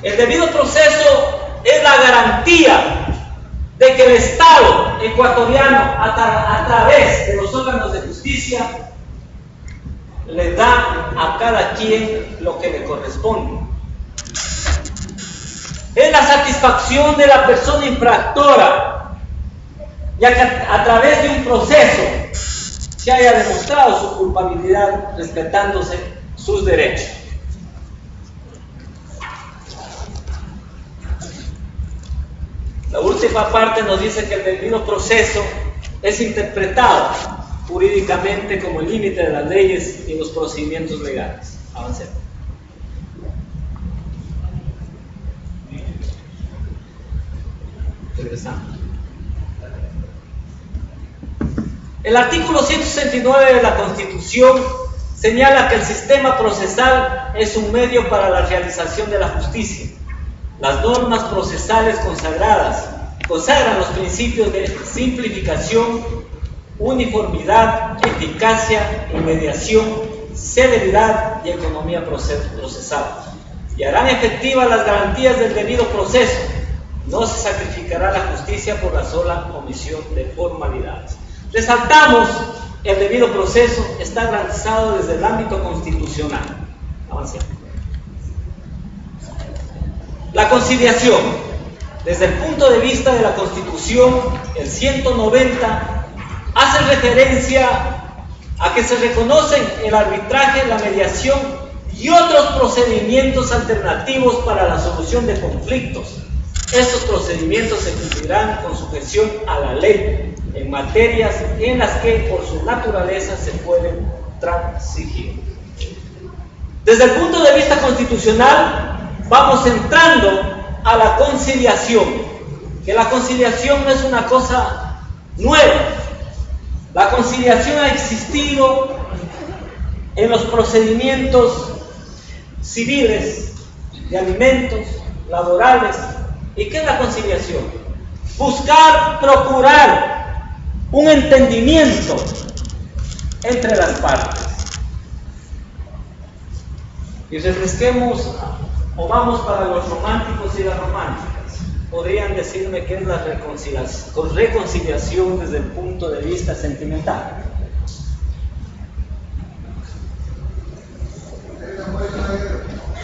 El debido proceso es la garantía de que el Estado ecuatoriano, a través de los órganos de justicia, le da a cada quien lo que le corresponde. Es la satisfacción de la persona infractora, ya que a través de un proceso se haya demostrado su culpabilidad, respetándose sus derechos. La última parte nos dice que el debido proceso es interpretado jurídicamente como el límite de las leyes y los procedimientos legales. Avancemos. Regresamos. El artículo 169 de la Constitución señala que el sistema procesal es un medio para la realización de la justicia. Las normas procesales consagran los principios de simplificación, uniformidad, eficacia, inmediación, celeridad y economía procesal, y harán efectivas las garantías del debido proceso. No se sacrificará la justicia por la sola omisión de formalidades. Resaltamos, el debido proceso está garantizado desde el ámbito constitucional. Avancemos. La conciliación, desde el punto de vista de la Constitución, el 190 hace referencia a que se reconocen el arbitraje, la mediación y otros procedimientos alternativos para la solución de conflictos. Estos procedimientos se cumplirán con sujeción a la ley en materias en las que por su naturaleza se pueden transigir. Desde el punto de vista constitucional, vamos entrando a la conciliación, que la conciliación no es una cosa nueva. La conciliación ha existido en los procedimientos civiles, de alimentos, laborales. ¿Y qué es la conciliación? Buscar, procurar un entendimiento entre las partes. Y refresquemos, o vamos para los románticos y las románticas. Podrían decirme qué es la reconciliación desde el punto de vista sentimental.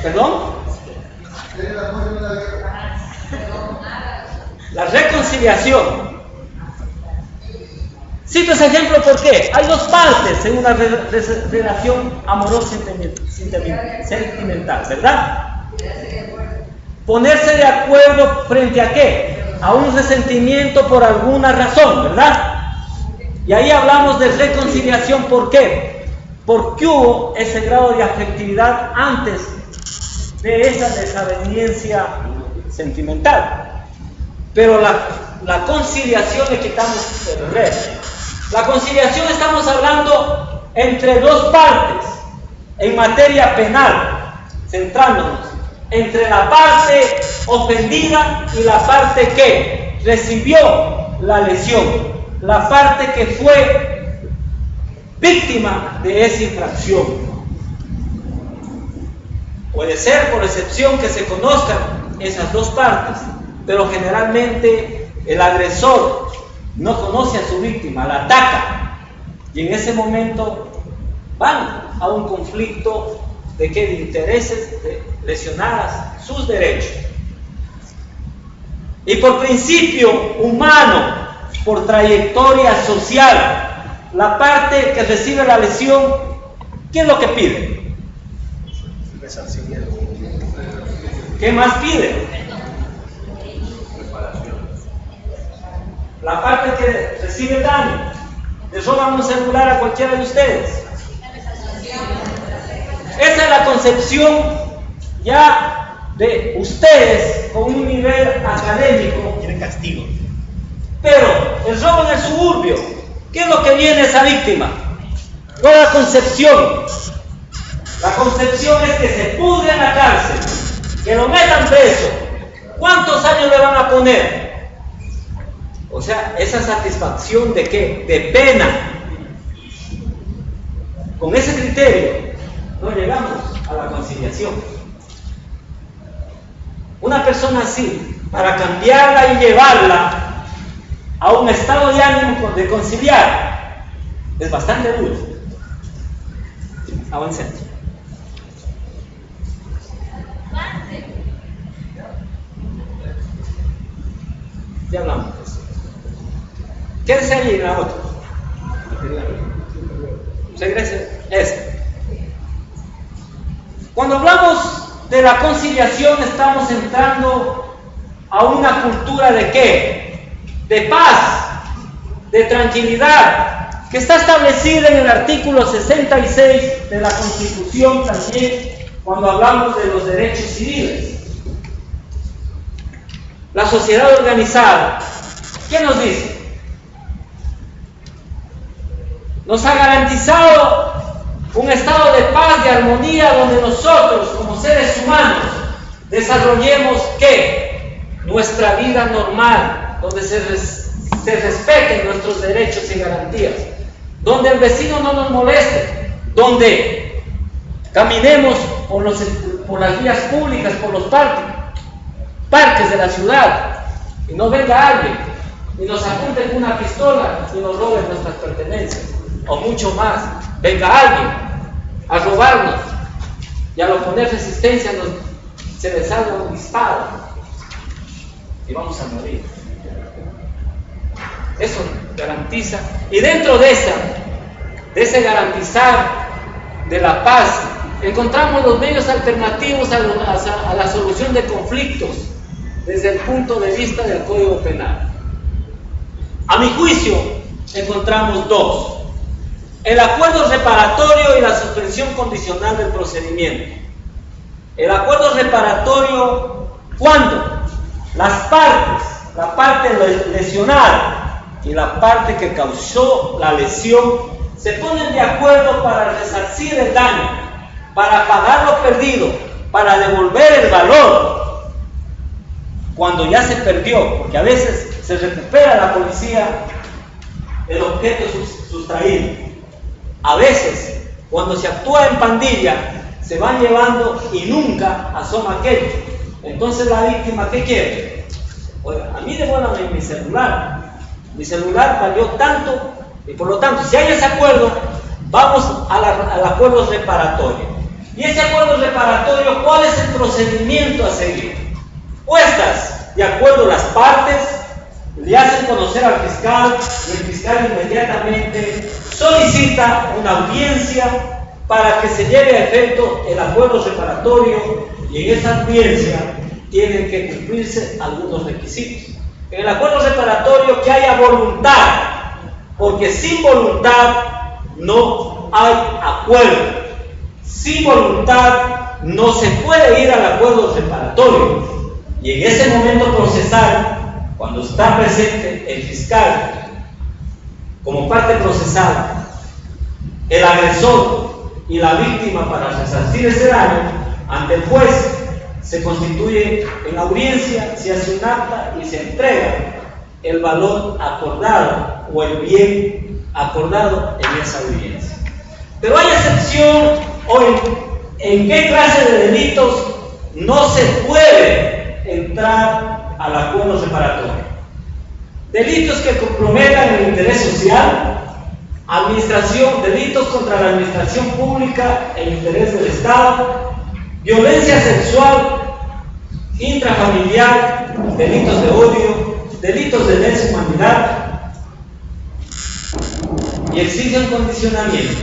¿Perdón? La reconciliación. Cito ese ejemplo porque hay dos partes en una relación amorosa sentimental, ¿verdad? Ponerse de acuerdo frente a qué? A un resentimiento por alguna razón, ¿verdad? Y ahí hablamos de reconciliación. ¿Por qué? Porque hubo ese grado de afectividad antes de esa desaveniencia sentimental. Pero la conciliación le quitamos el resto. La conciliación estamos hablando entre dos partes en materia penal, centrándonos entre la parte ofendida y la parte que recibió la lesión, la parte que fue víctima de esa infracción. Puede ser por excepción que se conozcan esas dos partes, pero generalmente el agresor no conoce a su víctima, la ataca, y en ese momento van a un conflicto de intereses, de lesionadas sus derechos. Y por principio humano, por trayectoria social, la parte que recibe la lesión, ¿qué es lo que pide? ¿Qué más pide? La parte que recibe el daño. Le roban un celular a cualquiera de ustedes. Esa es la concepción ya de ustedes con un nivel académico. Tienen castigo. Pero el robo en el suburbio, ¿qué es lo que viene a esa víctima? No la concepción. La concepción es que se pudre en la cárcel, que lo metan preso. ¿Cuántos años le van a poner? O sea, esa satisfacción de qué? De pena. Con ese criterio no llegamos a la conciliación. Una persona así, para cambiarla y llevarla a un estado de ánimo de conciliar, es bastante duro. Avancemos. Ya hablamos de eso. Quédese ahí en la otra. Regrese. Cuando hablamos de la conciliación, estamos entrando a una cultura de ¿qué? De paz, de tranquilidad, que está establecida en el artículo 66 de la Constitución también, cuando hablamos de los derechos civiles. La sociedad organizada, ¿qué nos dice? Nos ha garantizado un estado de paz, de armonía, donde nosotros, como seres humanos, desarrollemos ¿qué? Nuestra vida normal, donde se respeten nuestros derechos y garantías, donde el vecino no nos moleste, donde caminemos por las vías públicas, por los parques de la ciudad, y no venga alguien y nos apunte con una pistola y nos robe nuestras pertenencias, o mucho más, venga alguien a robarnos y al oponer resistencia se le salga un disparo y vamos a morir. Eso garantiza, y dentro de ese garantizar de la paz, encontramos los medios alternativos a la solución de conflictos desde el punto de vista del Código Penal. A mi juicio, encontramos dos: el acuerdo reparatorio y la suspensión condicional del procedimiento. El acuerdo reparatorio, cuando las partes, la parte lesionada y la parte que causó la lesión, se ponen de acuerdo para resarcir el daño, para pagar lo perdido, para devolver el valor cuando ya se perdió, porque a veces se recupera la policía el objeto sustraído. A veces, cuando se actúa en pandilla, se van llevando y nunca asoma aquello. Entonces la víctima, ¿qué quiere? Oiga, a mí devuélvame mi celular. Mi celular valió tanto, y por lo tanto, si hay ese acuerdo, vamos al acuerdo reparatorio. Y ese acuerdo reparatorio, ¿cuál es el procedimiento a seguir? Puestas de acuerdo las partes, le hacen conocer al fiscal, y el fiscal inmediatamente solicita una audiencia para que se lleve a efecto el acuerdo reparatorio, y en esa audiencia tienen que cumplirse algunos requisitos. En el acuerdo reparatorio, que haya voluntad, porque sin voluntad no hay acuerdo. Sin voluntad no se puede ir al acuerdo reparatorio. Y en ese momento procesal, cuando está presente el fiscal como parte procesal, el agresor y la víctima para resarcir ese daño, ante el juez se constituye en audiencia, se hace un acta y se entrega el valor acordado o el bien acordado en esa audiencia. Pero hay excepción hoy. ¿En qué clase de delitos no se puede entrar al acuerdo reparatorio? Delitos que comprometan el interés social, delitos contra la administración pública, el interés del Estado, violencia sexual, intrafamiliar, delitos de odio, delitos de lesa humanidad, y exige un condicionamiento: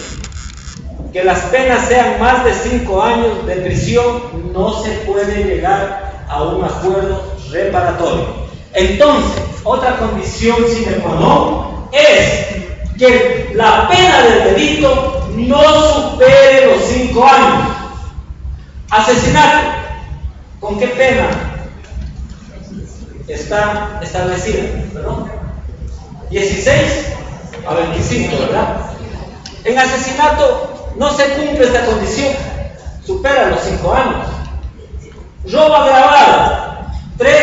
que las penas sean más de 5 años de prisión. No se puede llegar a un acuerdo reparatorio. Entonces, otra condición sine qua non es que la pena del delito no supere los 5 años. Asesinato, ¿con qué pena está establecida? ¿Perdón? 16 a 25, ¿verdad? En asesinato no se cumple esta condición, supera los 5 años. Robo agravado, 3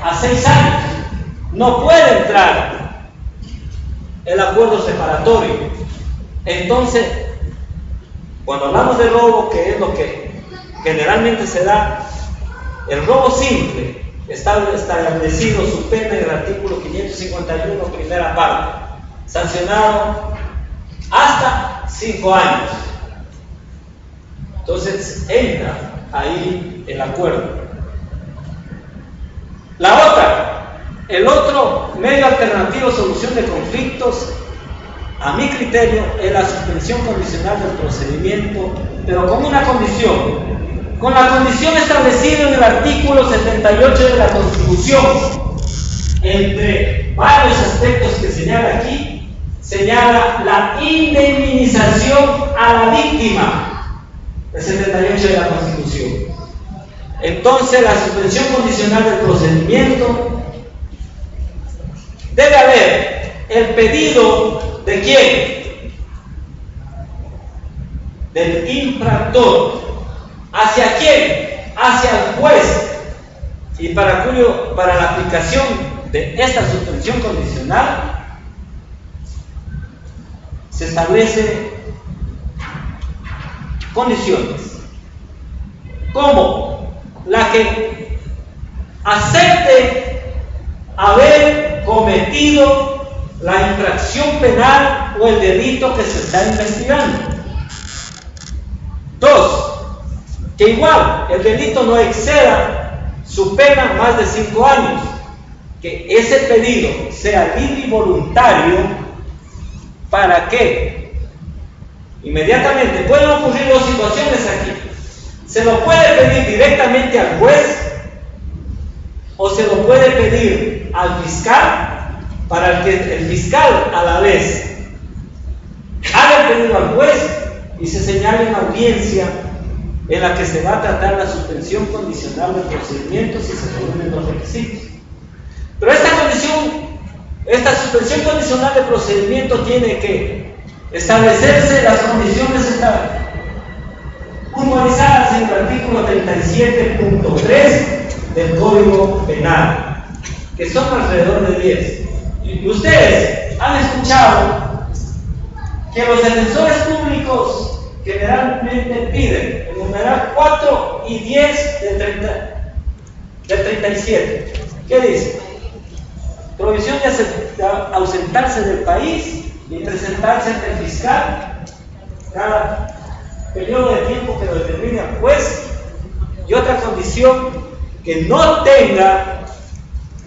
a 6 años. No puede entrar el acuerdo reparatorio. Entonces, cuando hablamos de robo, que es lo que generalmente se da, El robo simple está establecido su pena en el artículo 551, primera parte, sancionado hasta 5 años. Entonces entra ahí el acuerdo. El otro medio alternativo de solución de conflictos, a mi criterio, es la suspensión condicional del procedimiento, pero con una condición, con la condición establecida en el artículo 78 de la Constitución. Entre varios aspectos que señala aquí, señala la indemnización a la víctima, el 78 de la Constitución. Entonces, la suspensión condicional del procedimiento debe haber el pedido ¿de quién? Del infractor. ¿Hacia quién? Hacia el juez. Y para la aplicación de esta suspensión condicional se establece condiciones, como la que acepte haber cometido la infracción penal o el delito que se está investigando. 2, que igual el delito no exceda su pena más de 5 años, que ese pedido sea libre y voluntario, para que inmediatamente pueden ocurrir 2 situaciones aquí. Se lo puede pedir directamente al juez o se lo puede pedir al fiscal, para que el fiscal a la vez haga el pedido al juez y se señale una audiencia en la que se va a tratar la suspensión condicional del procedimiento si se reúnen los requisitos. Pero esta suspensión condicional del procedimiento tiene que establecerse las condiciones puntualizadas en el artículo 37.3 del Código Penal, que son alrededor de 10. Y ustedes han escuchado que los defensores públicos generalmente piden el numeral 4 y 10 del 37. ¿Qué dice? Prohibición de ausentarse del país y presentarse ante el fiscal cada periodo de tiempo que lo determine el juez, y otra condición, que no tenga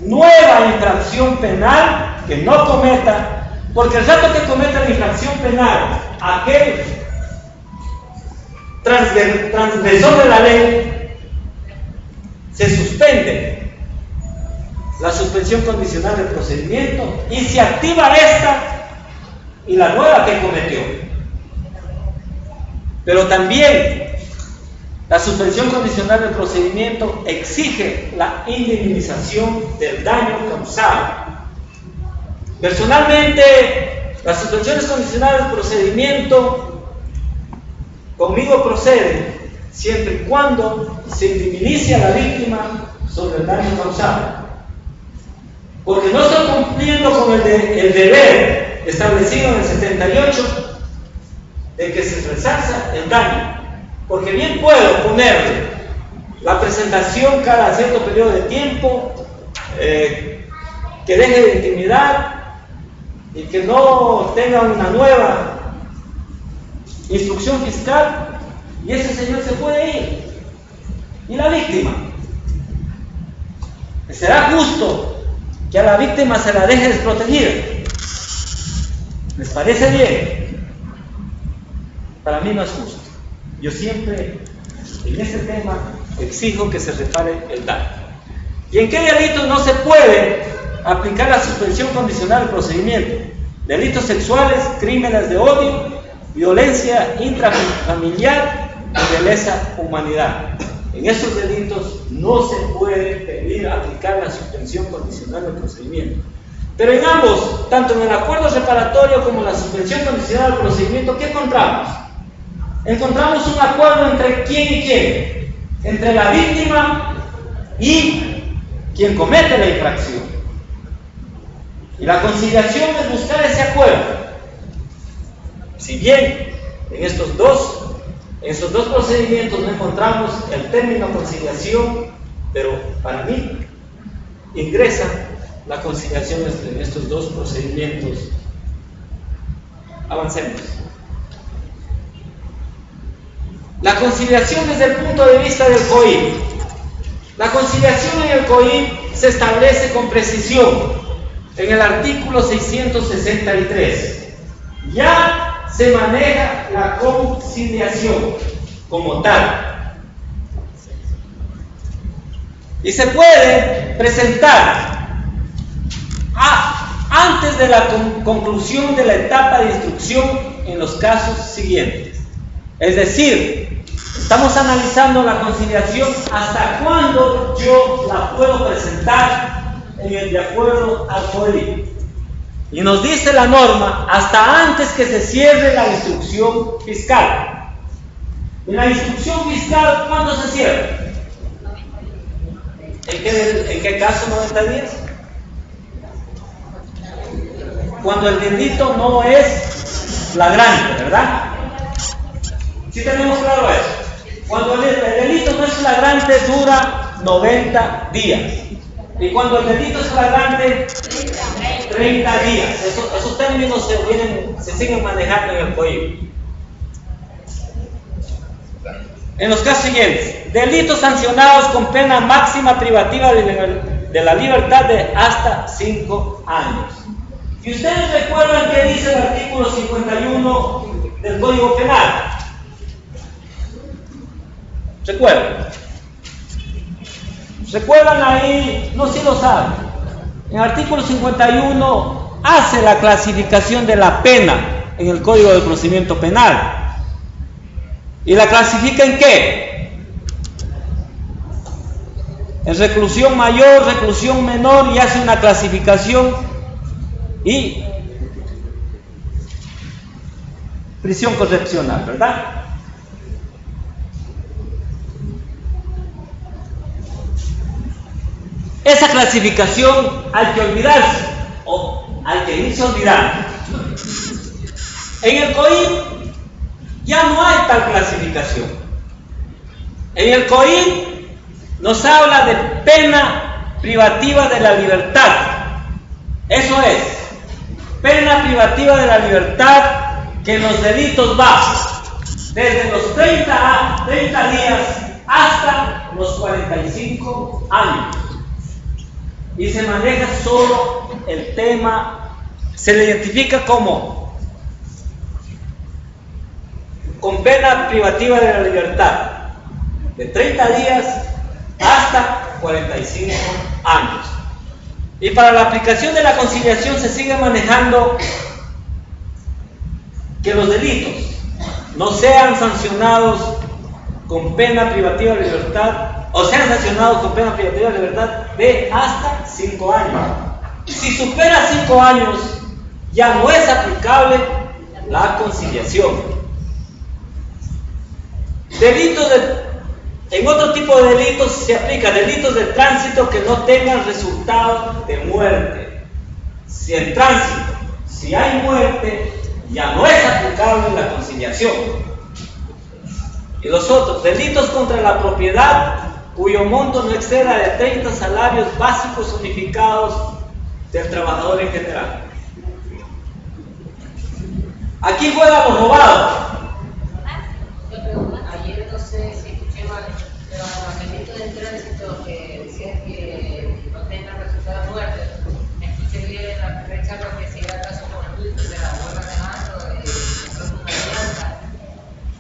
nueva infracción penal, que no cometa, porque el rato que cometa la infracción penal, aquel transgresor de la ley, se suspende la suspensión condicional del procedimiento y se activa esta y la nueva que cometió. Pero también la suspensión condicional del procedimiento exige la indemnización del daño causado. Personalmente, las suspensiones condicionales del procedimiento conmigo proceden siempre y cuando se indemnice a la víctima sobre el daño causado. Porque no estoy cumpliendo con el deber establecido en el 78 de que se resarza el daño. Porque bien puedo ponerle la presentación cada cierto periodo de tiempo, que deje de intimidar y que no tenga una nueva instrucción fiscal, y ese señor se puede ir. ¿Y la víctima? ¿Será justo que a la víctima se la deje desprotegida? ¿Les parece bien? Para mí no es justo. Yo siempre, en ese tema, exijo que se repare el daño. ¿Y en qué delitos no se puede aplicar la suspensión condicional del procedimiento? Delitos sexuales, crímenes de odio, violencia intrafamiliar y de lesa humanidad. En esos delitos no se puede pedir aplicar la suspensión condicional del procedimiento. Pero en ambos, tanto en el acuerdo reparatorio como en la suspensión condicional del procedimiento, ¿qué encontramos? Encontramos un acuerdo entre quién y quién, entre la víctima y quien comete la infracción. Y la conciliación es buscar ese acuerdo. Si bien en esos dos procedimientos no encontramos el término conciliación, pero para mí ingresa la conciliación en estos dos procedimientos. Avancemos. La conciliación desde el punto de vista del COIP. La conciliación en el COIP se establece con precisión en el artículo 663. Ya se maneja la conciliación como tal. Y se puede presentar antes de la conclusión de la etapa de instrucción en los casos siguientes. Es decir, estamos analizando la conciliación hasta cuándo yo la puedo presentar de acuerdo al COIP. Y nos dice la norma hasta antes que se cierre la instrucción fiscal. En la instrucción fiscal, ¿cuándo se cierra? ¿En qué caso 90 días? Cuando el delito no es flagrante, ¿verdad? ¿Sí tenemos claro eso? Cuando el delito no es flagrante, dura 90 días. Y cuando el delito es flagrante, 30 días. Esos términos se siguen manejando en el COIP. En los casos siguientes: delitos sancionados con pena máxima privativa de la libertad de hasta 5 años. Y ustedes recuerdan qué dice el artículo 51 del Código Penal. ¿Recuerdan ahí? No, si lo saben. En el artículo 51 hace la clasificación de la pena en el Código de Procedimiento Penal. ¿Y la clasifica en qué? En reclusión mayor, reclusión menor, y hace una clasificación y prisión correccional, ¿verdad? Esa clasificación hay que olvidarse, o hay que irse olvidando. En el COIP ya no hay tal clasificación. En el COIP nos habla de pena privativa de la libertad. Eso es, pena privativa de la libertad que en los delitos va desde los 30 días hasta los 45 años. Y se maneja solo el tema, se le identifica como con pena privativa de la libertad de 30 días hasta 45 años. Y para la aplicación de la conciliación se sigue manejando que los delitos no sean sancionados con pena privativa de libertad, o sean sancionados con pena privativa de libertad de hasta 5 años. Si supera 5 años, ya no es aplicable la conciliación. En otro tipo de delitos se aplica delitos de tránsito que no tengan resultado de muerte. Si en tránsito, si hay muerte, ya no es aplicable la conciliación. Y los otros, delitos contra la propiedad cuyo monto no exceda de 30 salarios básicos unificados del trabajador en general. Aquí juegan los robados. Yo pregunto, ayer no sé si escuché mal, pero el delito de tránsito que decía que no tenga resultado de muerte, escuché bien la primera charla que si era caso fortuito de la huelga de mando, de una alianza,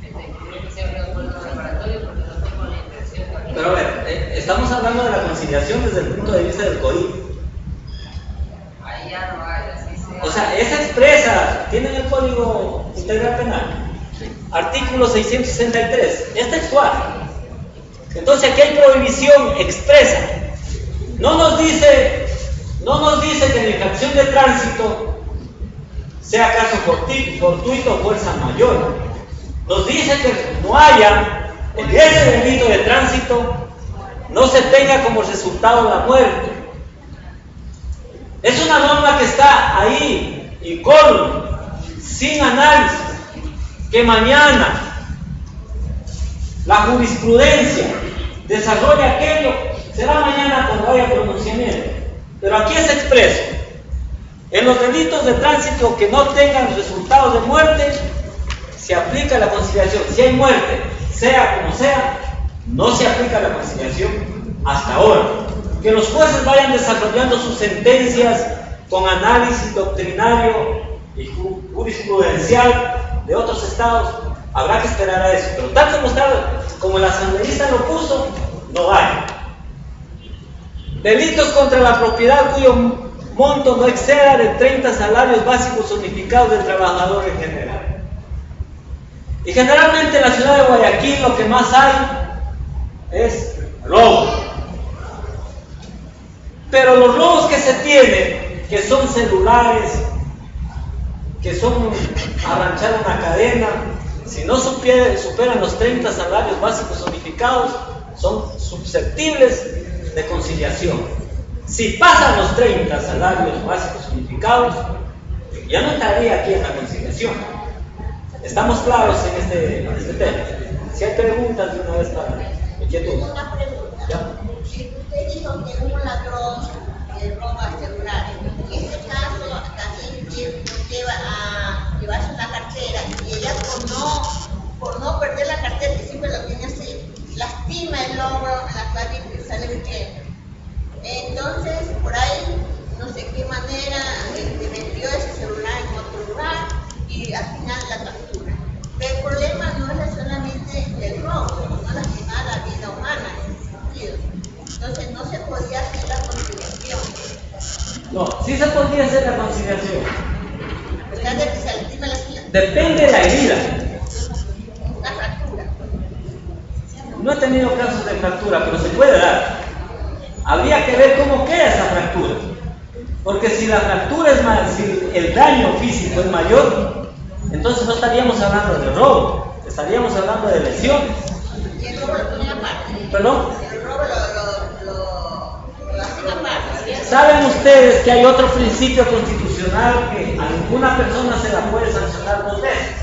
creo que se habría un acuerdo preparatorio porque no tengo la intención de... Pero a ver, estamos hablando de la conciliación desde el punto de vista del COIP. Ahí ya no hay, así sea. O sea, esa expresa, ¿tienen el Código Integral Penal? Artículo 663, es textual. Entonces aquí hay prohibición expresa. No nos dice que la infracción de tránsito sea caso fortuito o fuerza mayor. Nos dice que no haya, en ese delito de tránsito, no se tenga como resultado la muerte. Es una norma que está ahí, sin análisis, que mañana la jurisprudencia desarrolla aquello Será mañana cuando haya pronunciamiento. Pero aquí es expreso. En los delitos de tránsito que no tengan resultados de muerte, se aplica la conciliación. Si hay muerte, sea como sea, no se aplica la conciliación hasta ahora. Que los jueces vayan desarrollando sus sentencias con análisis doctrinario y jurisprudencial de otros estados, habrá que esperar a eso. Pero tal como el asambleísta lo puso, no hay. Delitos contra la propiedad cuyo monto no exceda de 30 salarios básicos unificados del trabajador en general. Y generalmente en la ciudad de Guayaquil lo que más hay es robo. Pero los robos que se tienen, que son celulares, que son arranchar una cadena, si no superan los 30 salarios básicos unificados, son susceptibles de conciliación. Si pasan los 30 salarios básicos unificados, ya no estaría aquí en la conciliación. Estamos claros en este tema. Si hay preguntas, de una vez para inquietud. Una pregunta. ¿Ya? Si usted dijo que un ladrón roba celulares, en este caso también lleva a llevarse una cartera y ella por no perder la cartera, que siempre lo tiene así, lastima el hombro, la clavícula y sale huyendo. Entonces, por ahí, no sé qué manera, metió ese celular en otro lugar y al final la captura. Pero el problema no es solamente el robo, no lastimar la vida humana en ese sentido. Entonces, no se podía hacer la conciliación. No, sí se podría hacer la conciliación. ¿Verdad de que se lastima la vida? Depende de la herida. Una fractura. No he tenido casos de fractura, pero se puede dar. Habría que ver cómo queda esa fractura. Porque si la fractura es más, si el daño físico es mayor, entonces no estaríamos hablando de robo, estaríamos hablando de lesiones. Y el robo lo pone aparte. ¿Perdón? El robo lo hacen aparte. ¿Saben ustedes que hay otro principio constitucional que a ninguna persona se la puede sancionar 2 veces?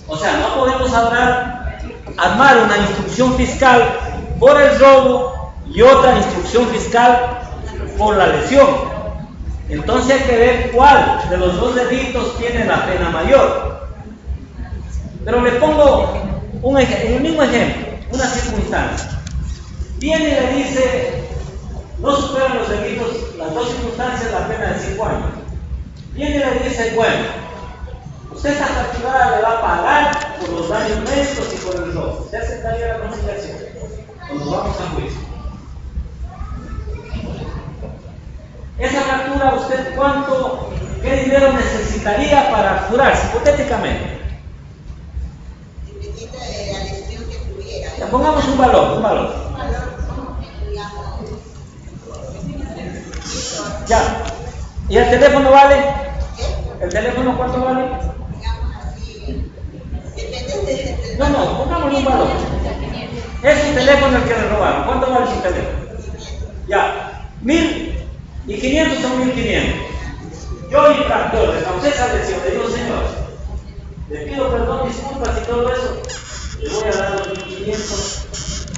O sea, no podemos armar una instrucción fiscal por el robo y otra instrucción fiscal por la lesión. Entonces hay que ver cuál de los 2 delitos tiene la pena mayor. Pero le pongo el mismo ejemplo, una circunstancia. Viene y le dice, no superan los delitos, las 2 circunstancias, la pena de 5 años. Viene y le dice, bueno, usted esta fracturada le va a pagar por los daños médicos y por el robo. ¿Usted aceptaría la conciliación? O nos vamos a juicio. Esa fractura, ¿usted qué dinero necesitaría para curarse, hipotéticamente? Dependiendo de la lesión que tuviera. Ya pongamos un valor. Ya. ¿Y el teléfono vale? ¿El teléfono cuánto vale? Digamos así, depende de... No, pongamos un valor. Es un teléfono el que le robaron. ¿Cuánto vale su teléfono? Ya. 1.500 o 1.500. Yo, infractor, le causé esa lesión. Le digo, señor, le pido perdón, disculpas y todo eso. Le voy a dar los 1.500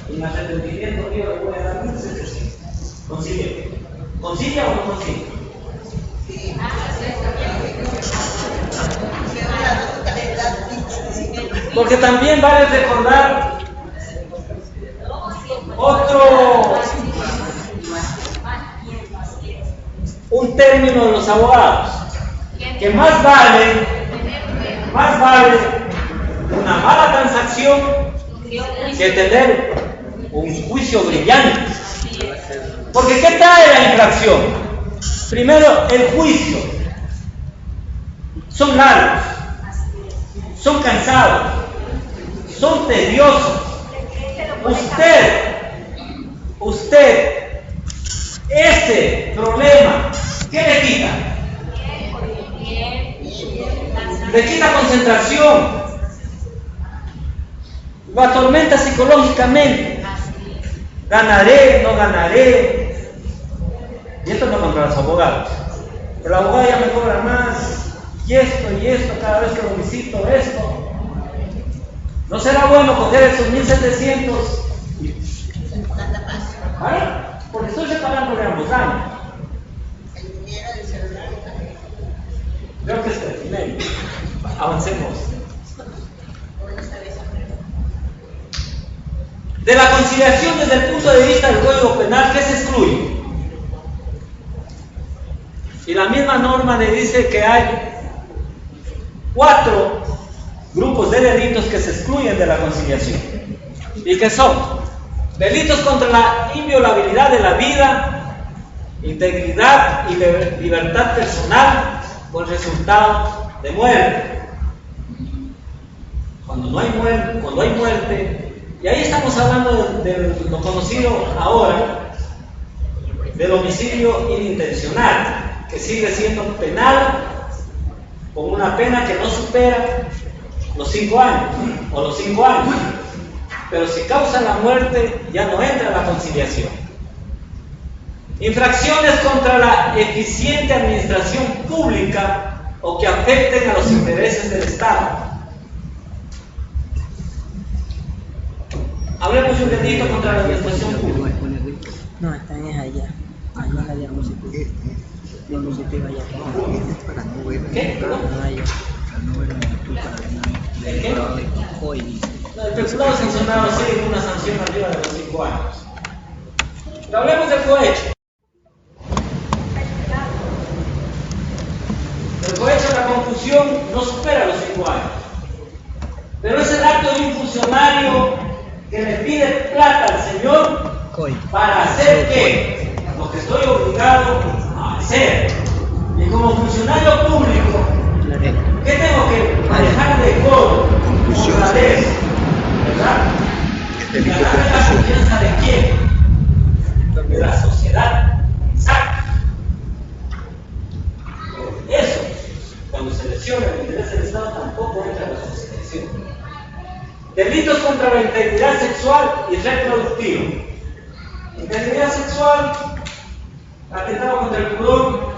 y en arrepentimiento mío le voy a dar 1.700. ¿Consigue? ¿Consigue o no consigue? Sí. Porque también vale recordar un término de los abogados, que más vale una mala transacción que tener un juicio brillante. Porque ¿qué trae la infracción? Primero, el juicio. Son largos, son cansados, son tediosos. Usted, ese problema, ¿qué le quita? Le quita concentración, lo atormenta psicológicamente. Ganaré, no ganaré. Y esto no contra los abogados. El abogado ya me cobra más, y esto, cada vez que lo visito, esto. ¿No será bueno coger esos 1.700? ¿Vale? Porque hablando de ambos daños. El dinero del celular también. Creo que es el dinero. Avancemos. De la conciliación desde el punto de vista del Código Penal, ¿qué se excluye? Y la misma norma le dice que hay 4 grupos de delitos que se excluyen de la conciliación. ¿Y que son? Delitos contra la inviolabilidad de la vida, integridad y libertad personal con resultado de muerte. Cuando hay muerte, y ahí estamos hablando de lo conocido ahora, del homicidio inintencional, que sigue siendo penal con una pena que no supera los 5 años o los 5 años. Pero si causa la muerte, ya no entra la conciliación. Infracciones contra la eficiente administración pública o que afecten a los intereses del Estado. Hablemos un delito contra la administración pública. No, están es allá. Allá la diapositiva. Diapositiva allá. ¿Qué? ¿Perdón? No, allá. ¿El qué? Hoy. No, el peculado sancionado sí con una sanción arriba de los 5 años. Pero hablemos del cohecho. El cohecho, la confusión, no supera los 5 años. Pero es el acto de un funcionario que le pide plata al señor para hacer ¿qué? Lo que estoy obligado a hacer. Y como funcionario público, ¿qué tengo que manejar de coro? La ley, ¿verdad? ¿Ganarme la confianza de quién? De la sociedad. Exacto. Eso, cuando se lesiona el interés del Estado, tampoco entra en la conciliación. Delitos contra la integridad sexual y reproductiva. Integridad sexual, atentado contra el pudor,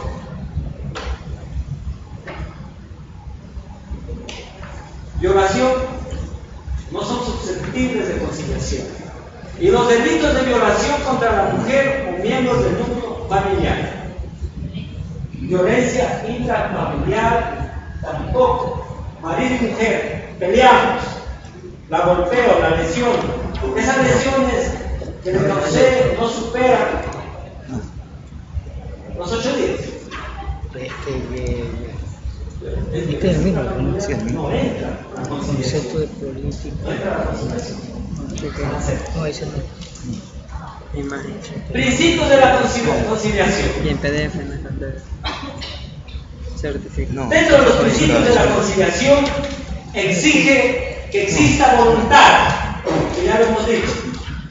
violación, no son susceptibles de conciliación. Y los delitos de violación contra la mujer o miembros del núcleo familiar. Violencia intrafamiliar, tampoco. Marido y mujer, peleamos. La golpeo, la lesión. Esas lesiones que le causé no superan los 8 días. No entra la conciliación. Concepto de política. No entra la conciliación. No, ese no. Imagen. Principios de la conciliación. Y en PDF no está PDF. Certificado. Dentro de los principios de la conciliación exige que exista voluntad, que ya lo hemos dicho.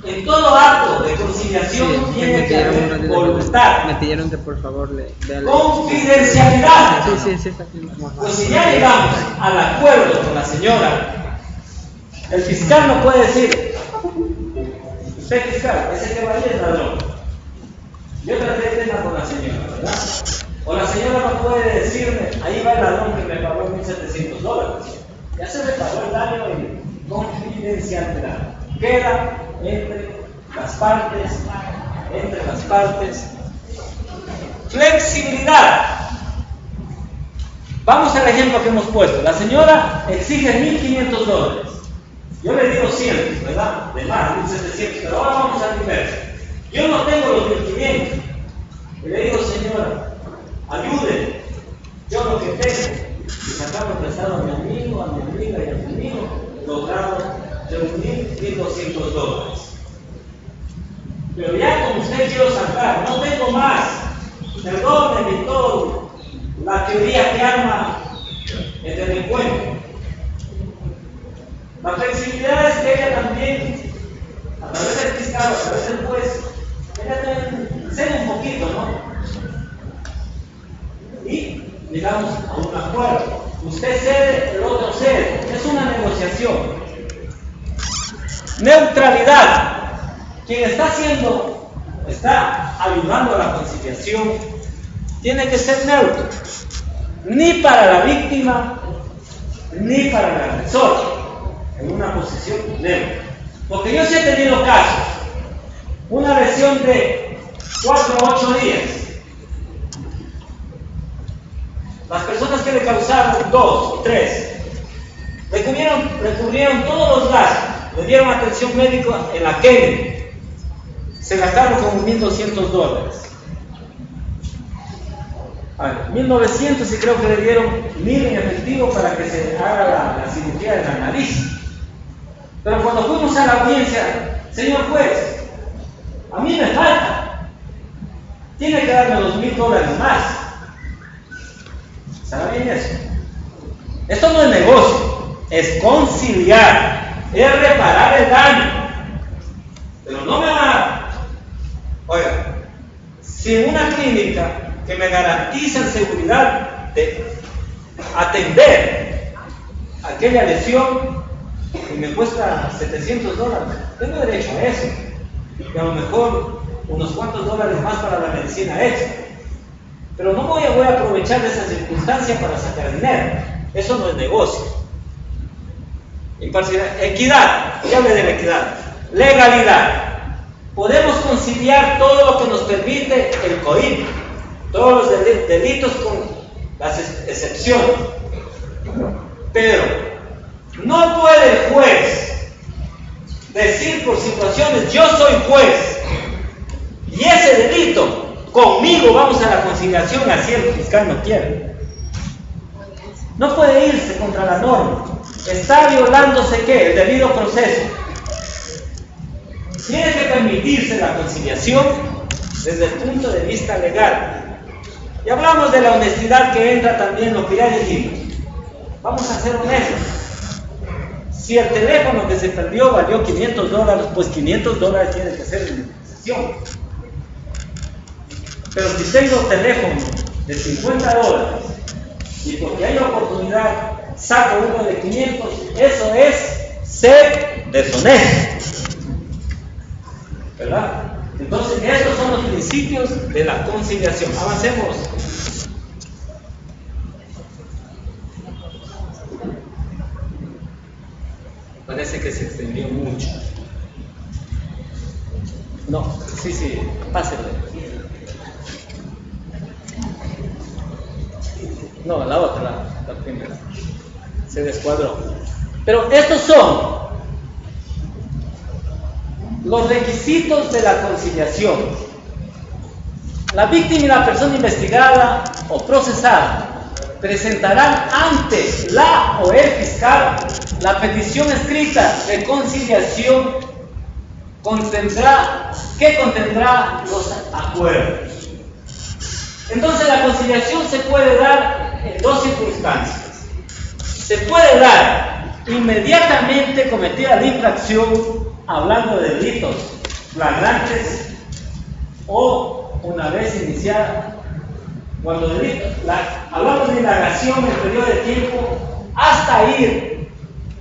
En todo acto de conciliación tiene que haber voluntad. Me pidieron que por favor le vea la confidencialidad. Sí, está aquí. Pues si ya llegamos al acuerdo con la señora, el fiscal no puede decir, usted fiscal, ese que va ahí es ladrón. Yo traté de tema con la señora, ¿verdad? O la señora no puede decirme, ahí va el ladrón que me pagó $1,700. Ya se le pagó el daño en confidencialidad. Queda entre las partes. Flexibilidad. Vamos al ejemplo que hemos puesto. La señora exige $1,500. Yo le digo 100, ¿verdad? De más, 1,700. Pero ahora vamos al inverso. Yo no tengo los 1,500. Y le digo, señora, ayúdenme. Yo lo que tengo. Y sacamos prestado a mi amigo, a mi amiga y a mi amigo, logramos reunir $1,200. Pero ya como usted quiero sacar, no tengo más. Perdónenme todo la teoría que arma el delincuente. La flexibilidad es que ella también, a través del fiscal, a través del juez, ella también cede un poquito, ¿no? Y llegamos a un acuerdo. Usted cede, el otro cede. Es una negociación. Neutralidad. Quien está ayudando a la conciliación, tiene que ser neutro. Ni para la víctima, ni para el agresor. En una posición neutra. Porque yo sí he tenido casos. Una lesión de 4 a 8 días. Las personas que le causaron 2 y 3 le cubrieron todos los gastos, le dieron atención médica en la Kennedy, se gastaron como $1,200. A ver, 1.900 y creo que le dieron 1.000 en efectivo para que se haga la cirugía de la nariz. Pero cuando fuimos a la audiencia, señor juez, a mí me falta, tiene que darme $2,000 más. ¿Sabe bien eso? Esto no es negocio, es conciliar, es reparar el daño. Pero no me van a... Oiga, si en una clínica que me garantizan seguridad de atender aquella lesión y me cuesta $700, tengo derecho a eso, y a lo mejor unos cuantos dólares más para la medicina extra, pero no voy a aprovechar de esa circunstancia para sacar dinero. Eso no es negocio. Imparcialidad, equidad, ya hablé de la equidad, legalidad. Podemos conciliar todo lo que nos permite el COIP, todos los delitos con las excepciones, pero no puede el juez decir por situaciones: yo soy juez y ese delito conmigo vamos a la conciliación, así el fiscal no quiere. No puede irse contra la norma, está violándose ¿qué? El debido proceso. Tiene que permitirse la conciliación desde el punto de vista legal. Y hablamos de la honestidad que entra también lo que ya dijimos. Vamos a ser honestos. Si el teléfono que se perdió valió $500, pues $500 tiene que ser de indemnización. Pero si tengo teléfono de $50 y porque hay oportunidad saco uno de 500, eso es ser deshonesto, ¿verdad? Entonces, estos son los principios de la conciliación. Avancemos. Parece que se extendió mucho. No, sí, pásele. No, la otra, la primera. Se descuadró. Pero estos son los requisitos de la conciliación. La víctima y la persona investigada o procesada presentarán ante la o el fiscal la petición escrita de conciliación que contendrá los acuerdos. Entonces la conciliación se puede dar en dos circunstancias. Se puede dar inmediatamente cometida la infracción, hablando de delitos flagrantes, o una vez iniciada, cuando hablamos de indagación en el periodo de tiempo hasta ir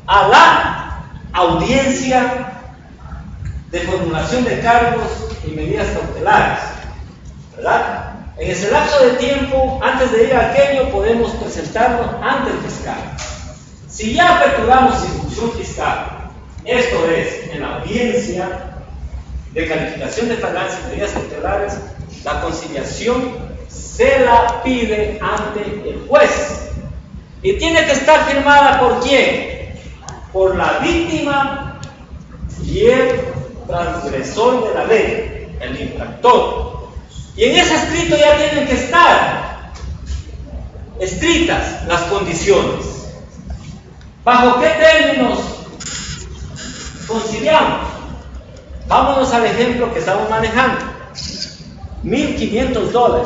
a la audiencia de formulación de cargos y medidas cautelares, ¿verdad? En ese lapso de tiempo, antes de ir a aquello, podemos presentarlo ante el fiscal. Si ya aperturamos instrucción fiscal, esto es, en la audiencia de calificación de flagrancia y medidas cautelares, la conciliación se la pide ante el juez. Y tiene que estar firmada ¿por quién? Por la víctima y el transgresor de la ley, el infractor. Y en ese escrito ya tienen que estar escritas las condiciones. ¿Bajo qué términos conciliamos? Vámonos al ejemplo que estamos manejando. $1,500.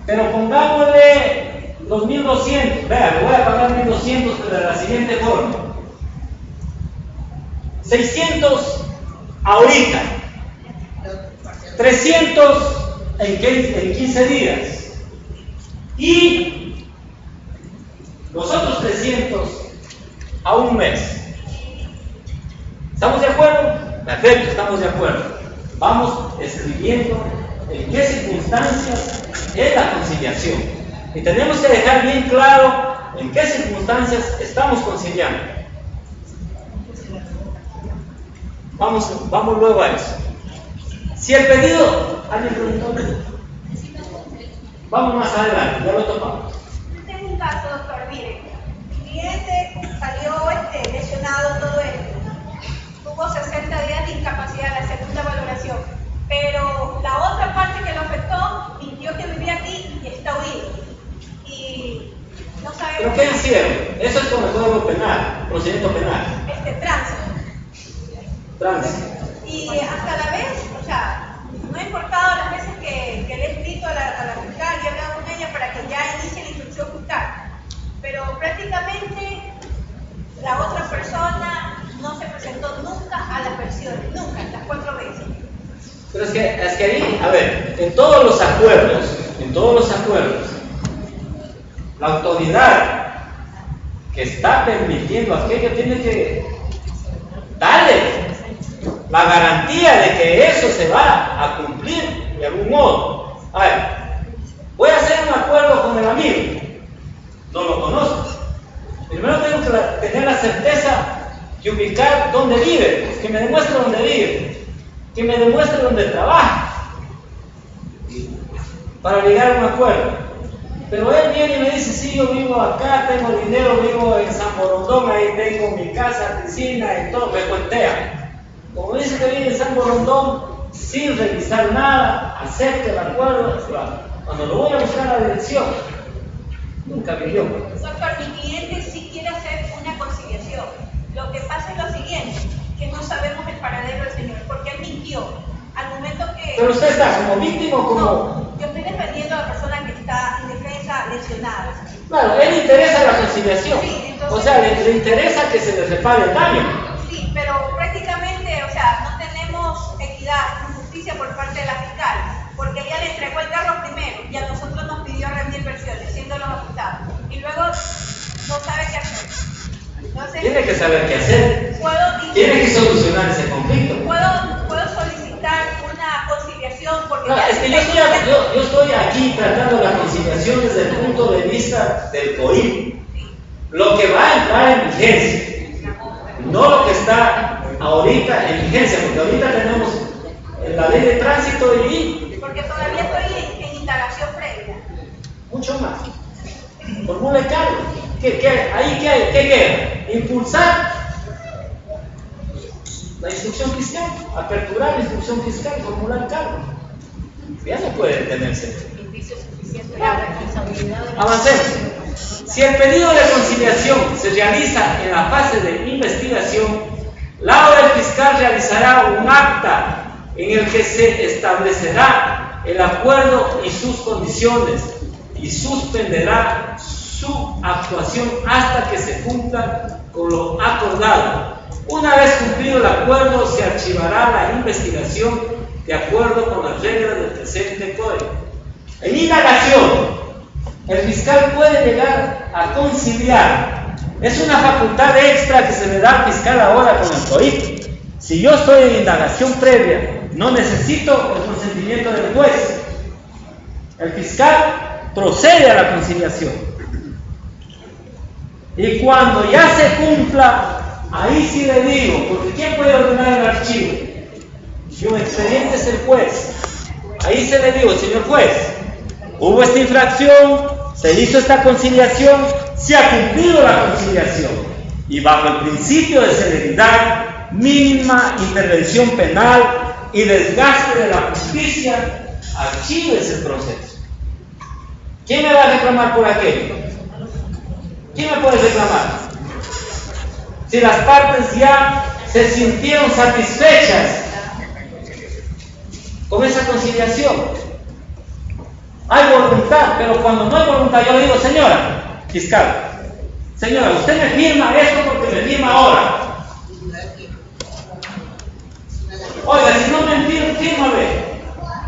Pero pongámosle los 1.200. Vea, le voy a pagar 1.200, pero de la siguiente forma. 600 ahorita. 300 en 15 días. Y los otros 300 a un mes. ¿Estamos de acuerdo? Perfecto, estamos de acuerdo. Vamos escribiendo en qué circunstancias es la conciliación. Y tenemos que dejar bien claro en qué circunstancias estamos conciliando. Vamos luego a eso. Si el pedido... ¿Alguien preguntó? Vamos más adelante, ya lo topamos. Tengo un caso, doctor, mire. Mi cliente salió lesionado, todo esto. Tuvo 60 días de incapacidad, la segunda valoración. Pero la otra parte que lo afectó, mintió que vivía aquí y está huido. Y no sabemos... ¿Pero qué hicieron? Eso es como el código penal, procedimiento penal. Tránsito. Y hasta la vez, o sea, no ha importado las veces que le he escrito a la fiscal y he hablado con ella para que ya inicie la instrucción fiscal. Pero prácticamente la otra persona no se presentó nunca a las versiones, nunca, las 4 veces. Pero es que ahí, a ver, en todos los acuerdos, la autoridad que está permitiendo aquello tiene que darle la garantía de que eso se va a cumplir de algún modo. A ver, voy a hacer un acuerdo con el amigo, no lo conozco. Primero tengo que tener la certeza de ubicar dónde vive, que me demuestre dónde vive, que me demuestre dónde trabaja, para llegar a un acuerdo. Pero él viene y me dice, sí, yo vivo acá, tengo dinero, vivo en San Borondón, ahí tengo mi casa, piscina y todo, me cuentea. Como dice que vive en San Borondón, sin revisar nada, acepta el acuerdo, cuando lo voy a buscar a la dirección, nunca vivió. Doctor, mi cliente sí quiere hacer una conciliación. Lo que pasa es lo siguiente, que no sabemos el paradero del señor, porque él mintió. Al momento que... Pero usted está como víctima o como... No, yo estoy defendiendo a la persona que está indefensa, lesionada. Claro, él le interesa la conciliación. Sí, entonces... O sea, le interesa que se le repare el daño. Sí, pero prácticamente, o sea, no tenemos equidad ni justicia por parte de la fiscal, porque ella le entregó el carro primero y a nosotros nos pidió rendir versiones, siendo los afectados. Y luego no sabe qué hacer. Entonces, Tiene que saber qué hacer. Tiene que solucionar ese conflicto. ¿Puedo solicitar una conciliación? Porque No, es que yo estoy aquí tratando la conciliación desde el punto de vista del COIP. Lo que va a entrar en vigencia, no lo que está ahorita en vigencia, porque ahorita tenemos la ley de tránsito y... Porque todavía estoy en indagación previa. Mucho más. Formula el cargo. ¿Ahí qué hay? ¿Qué queda? Impulsar la instrucción fiscal, aperturar la instrucción fiscal, formular el cargo. Ya no puede detenerse. Avancemos. Si el pedido de conciliación se realiza en la fase de investigación, la hora del fiscal realizará un acta en el que se establecerá el acuerdo y sus condiciones y suspenderá su actuación hasta que se cumpla con lo acordado. Una vez cumplido el acuerdo, se archivará la investigación de acuerdo con las reglas del presente código. En indagación, el fiscal puede llegar a conciliar. Es una facultad extra que se le da al fiscal ahora con el COIP. Si yo estoy en indagación previa, no necesito el consentimiento del juez. El fiscal procede a la conciliación. Y cuando ya se cumpla, ahí sí le digo, porque ¿quién puede ordenar el archivo? Si un expediente es el juez. Ahí se le digo, señor juez, hubo esta infracción, se hizo esta conciliación, se ha cumplido la conciliación. Y bajo el principio de celeridad, mínima intervención penal y desgaste de la justicia, archívese el proceso. ¿Quién me va a reclamar por aquello? ¿Quién me puede reclamar? Si las partes ya se sintieron satisfechas con esa conciliación, hay voluntad, pero cuando no hay voluntad, yo le digo, señora fiscal, señora, usted me firma esto porque me firma ahora. Oiga, si no me fírmame,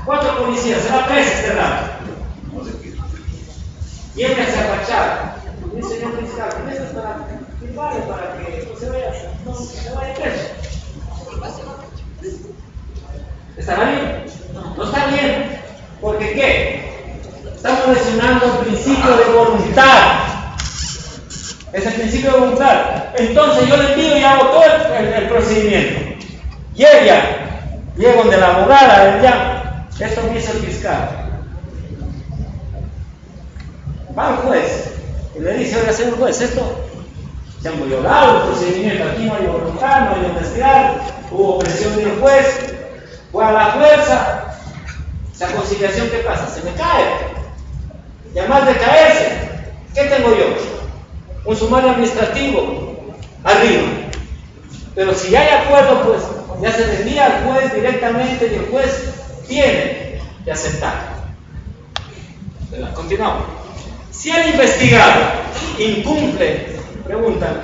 4 policías, se va preso este rato. Y ella se agachaba. Dice, señor fiscal, esto es para firmarle para que no se vaya preso. ¿Estará bien? No está bien. ¿Porque qué? Estamos lesionando el principio de voluntad. Es el principio de voluntad. Entonces yo le pido y hago todo el procedimiento. Y ella Llego donde la abogada, él llama, esto me dice el fiscal. Va al juez y le dice, oiga, señor juez, esto se han violado el procedimiento, aquí no hay voluntad, no hay honestidad, hubo presión del juez, fue a la fuerza, esa conciliación, ¿qué pasa? Se me cae. Y además de caerse, ¿qué tengo yo? Un sumario administrativo arriba. Pero si hay acuerdo, pues ya se le envía al juez directamente y el juez tiene que aceptar. Continuamos. Si el investigado incumple, preguntan,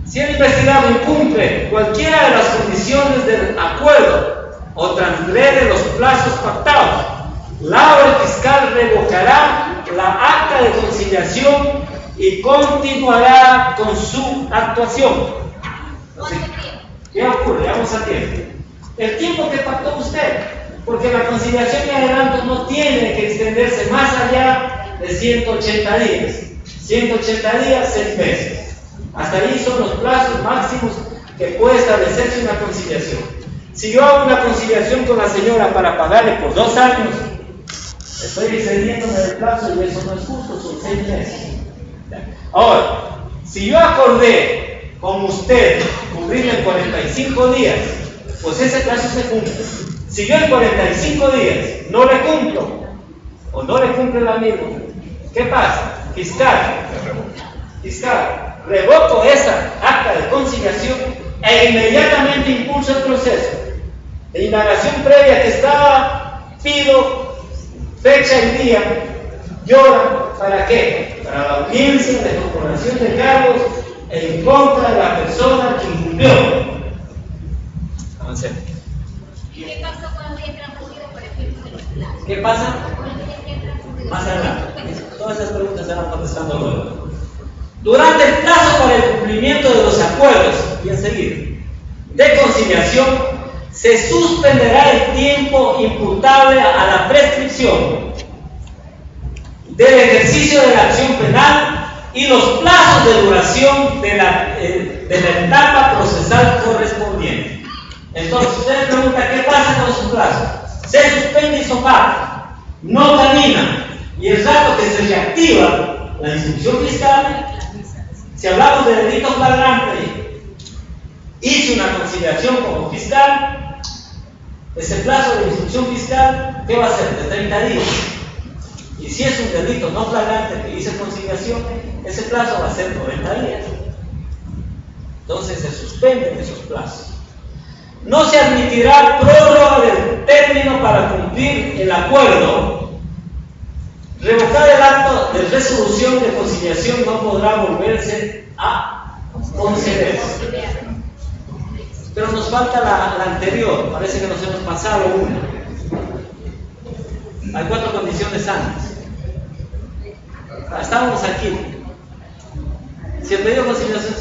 si el investigado incumple cualquiera de las condiciones del acuerdo o transgrede los plazos pactados, la o el fiscal revocará la acta de conciliación y continuará con su actuación. ¿Qué ocurre? Vamos a tiempo. El tiempo que pactó usted, porque la conciliación y adelanto no tiene que extenderse más allá de 180 días. 180 días, 6 meses. Hasta ahí son los plazos máximos que puede establecerse una conciliación. Si yo hago una conciliación con la señora para pagarle por 2 años, estoy excediéndome del plazo y eso no es justo, son 6 meses. Ahora, si yo acordé con usted cubrirle en 45 días, pues ese plazo se cumple. Si yo en 45 días no le cumplo, o no le cumple el amigo, ¿qué pasa? Fiscal, revoco esa acta de conciliación e inmediatamente impulso el proceso de indagación previa que estaba, pido fecha y día, lloran, ¿para qué? Para la audiencia de corporación de cargos en contra de la persona que incumplió. Avancemos. ¿Qué pasó con los días transcurridos, por ejemplo, de los plazos? ¿Qué pasa? Con los días transcurridos. Más adelante. Todas esas preguntas se van contestando luego. Durante el plazo para el cumplimiento de los acuerdos, y enseguida, de conciliación, se suspenderá el tiempo imputable a la prescripción del ejercicio de la acción penal y los plazos de duración de la etapa procesal correspondiente. Entonces, usted pregunta, ¿qué pasa con los plazos? Se suspende y sopara, no camina, y el rato que se reactiva la instrucción fiscal, si hablamos de delito flagrante, hice una conciliación como fiscal, ese plazo de instrucción fiscal, ¿qué va a ser? De 30 días. Y si es un delito no flagrante que hice conciliación, ese plazo va a ser 90 días. Entonces se suspenden esos plazos. No se admitirá prórroga del término para cumplir el acuerdo. Revocar el acto de resolución de conciliación no podrá volverse a conceder. Pero nos falta la anterior, parece que nos hemos pasado una. Hay 4 condiciones antes. Estábamos aquí. Si el pedido de conciliación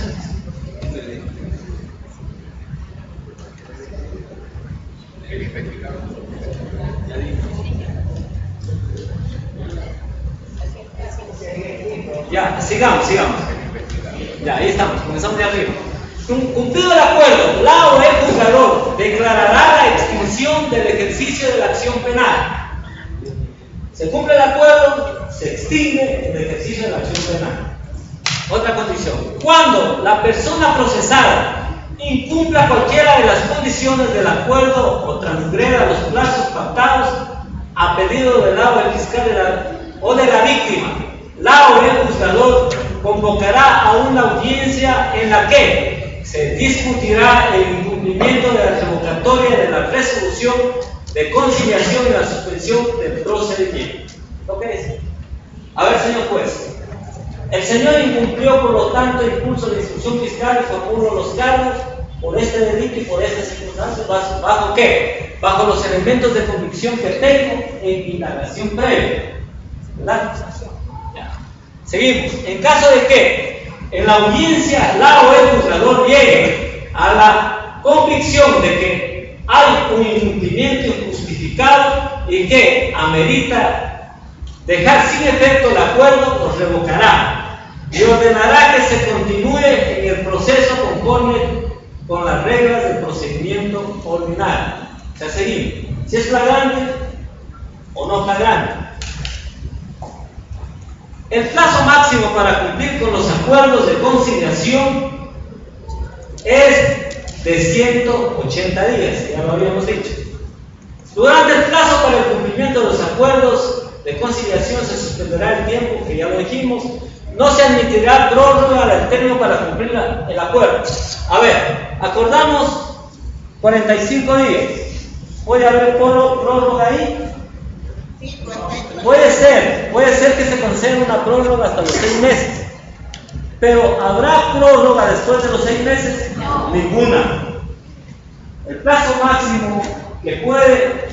ya, sigamos. Ya, ahí estamos, comenzamos de arriba. Cumplido el acuerdo, la o el juzgador declarará la extinción del ejercicio de la acción penal. Se cumple el acuerdo, se extingue el ejercicio de la acción penal. Otra condición: cuando la persona procesada incumpla cualquiera de las condiciones del acuerdo o transgreda los plazos pactados a pedido del la o el fiscal o de la víctima, la o el juzgador convocará a una audiencia en la que se discutirá el incumplimiento de la revocatoria de la resolución de conciliación y la suspensión del procedimiento. ¿Lo que es? A ver, señor juez, el señor incumplió, por lo tanto, impulso de instrucción fiscal y formuló los cargos por este delito y por estas circunstancias. ¿Bajo qué? Bajo los elementos de convicción que tengo en indagación previa. ¿Verdad? Ya. Seguimos. En caso de que en la audiencia la o el juzgador llegue a la convicción de que hay un incumplimiento injustificado y que amerita dejar sin efecto el acuerdo, los revocará y ordenará que se continúe en el proceso conforme con las reglas del procedimiento ordinario. sea, seguimos. Si es flagrante o no flagrante. El plazo máximo para cumplir con los acuerdos de conciliación es de 180 días, ya lo habíamos dicho. Durante el plazo para el cumplimiento de los acuerdos de conciliación se suspenderá el tiempo, que ya lo dijimos. No se admitirá prórroga del término para cumplir el acuerdo. A ver, acordamos 45 días. ¿Puede haber prórroga ahí? Sí, Puede ser que se conceda una prórroga hasta los 6 meses. Pero ¿habrá prórroga después de los 6 meses? Ninguna. El plazo máximo que puede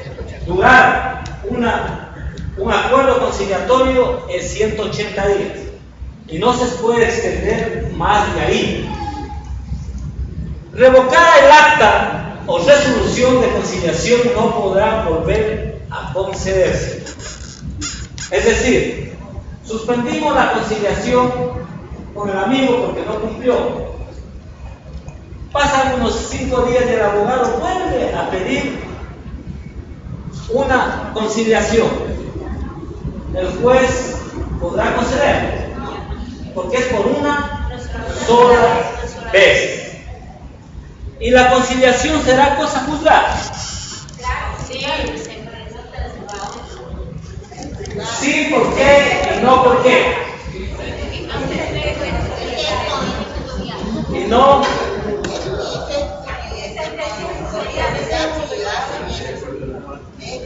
durar un acuerdo conciliatorio es 180 días. Y no se puede extender más de ahí. Revocada el acta o resolución de conciliación no podrá volver a concederse. Es decir, suspendimos la conciliación con el amigo porque no cumplió. Pasan unos 5 días y el abogado vuelve a pedir una conciliación. El juez podrá conceder, porque es por una sola vez. Y la conciliación será cosa juzgada. Sí, ¿por qué? Y no, ¿por qué? Y no.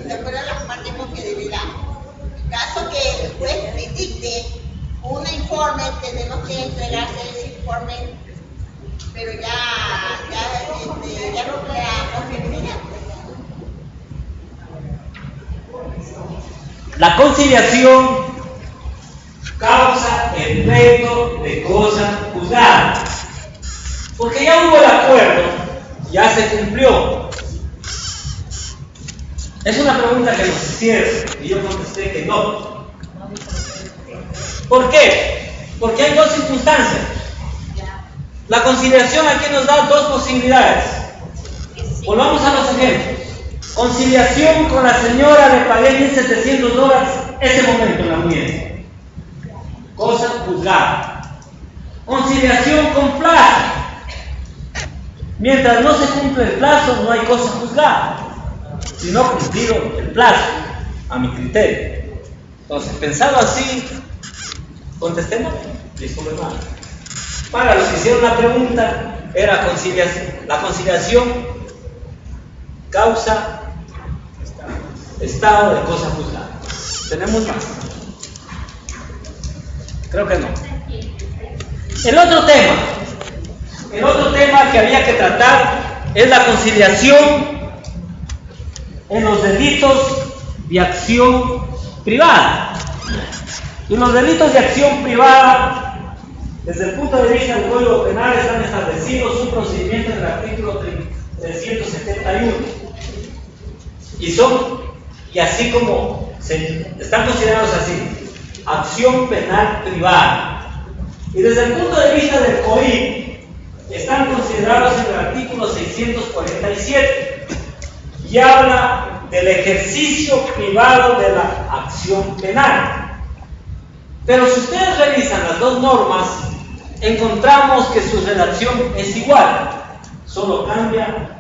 ¿Se acuerdan las partes que deberá? En caso que el juez le dicte un informe, tenemos que entregarse ese informe, pero ya no creamos feminidad. La conciliación causa el pleito de cosa juzgada. Porque ya hubo el acuerdo, ya se cumplió. Es una pregunta que nos hicieron y yo contesté que no. ¿Por qué? Porque hay dos circunstancias. La conciliación aquí nos da dos posibilidades. Volvamos a los ejemplos. Conciliación con la señora, le pagué $1,700 ese momento en la audiencia. Cosa juzgada. Conciliación con plazo. Mientras no se cumple el plazo, no hay cosa juzgada. Si no cumplido el plazo, a mi criterio. Entonces, pensado así, contestemos. Disculpe, hermano. Para los que hicieron la pregunta, era conciliación. La conciliación causa estado de cosa juzgada. ¿Tenemos más? Creo que no. El otro tema que había que tratar es la conciliación en los delitos de acción privada. Y los delitos de acción privada, desde el punto de vista del Código Penal, están establecidos un procedimiento en el artículo 371. Y así como están considerados así, acción penal privada. Y desde el punto de vista del COIP, están considerados en el artículo 647 y habla del ejercicio privado de la acción penal. Pero si ustedes revisan las dos normas, encontramos que su redacción es igual, solo cambia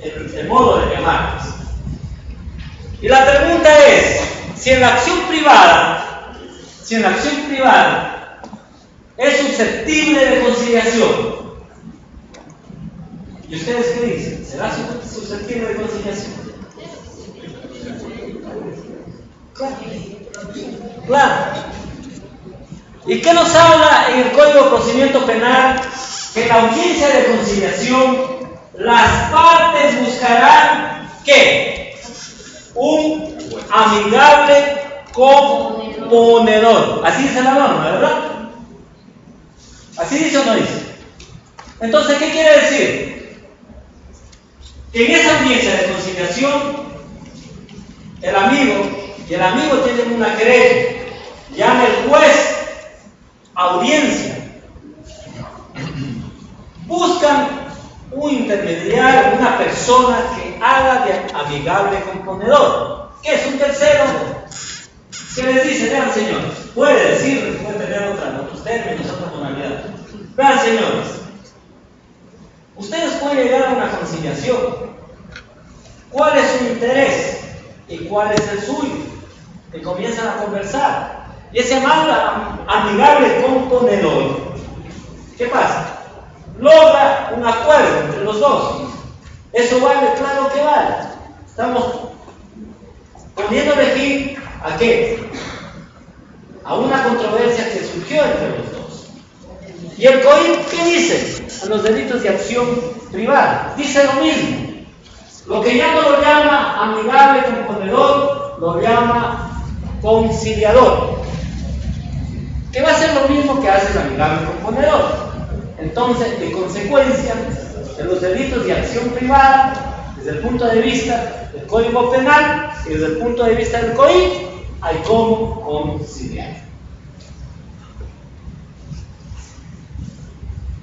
el modo de llamarlas. Y la pregunta es, si en la acción privada es susceptible de conciliación, ¿y ustedes qué dicen? ¿Será susceptible de conciliación? Claro. ¿Y qué nos habla en el Código de Procedimiento Penal? Que en la audiencia de conciliación las partes buscarán ¿qué? Un amigable componedor. Así dice la norma, ¿verdad? ¿Así dice o no dice? Entonces, ¿qué quiere decir? Que en esa audiencia de conciliación, el amigo tiene una querella, llama el juez, audiencia, buscan un intermediario, una persona que haga de amigable componedor. ¿Qué es un tercero? ¿Qué les dice? Vean, señores, puede decir, puede tener otros términos, otra tonalidad. Vean, señores, ustedes pueden llegar a una conciliación. ¿Cuál es su interés y cuál es el suyo? Y comienzan a conversar. Y ese amigable componedor, ¿qué pasa? Logra un acuerdo entre los dos. Eso vale, claro que vale. Estamos poniéndole fin ¿a qué? A una controversia que surgió entre los dos. ¿Y el COIP qué dice? A los delitos de acción privada. Dice lo mismo. Lo que ya no lo llama amigable componedor, lo llama conciliador. Que va a ser lo mismo que hace el amigable componedor. Entonces, en consecuencia de los delitos de acción privada, desde el punto de vista del Código Penal y desde el punto de vista del COIP, hay cómo conciliar.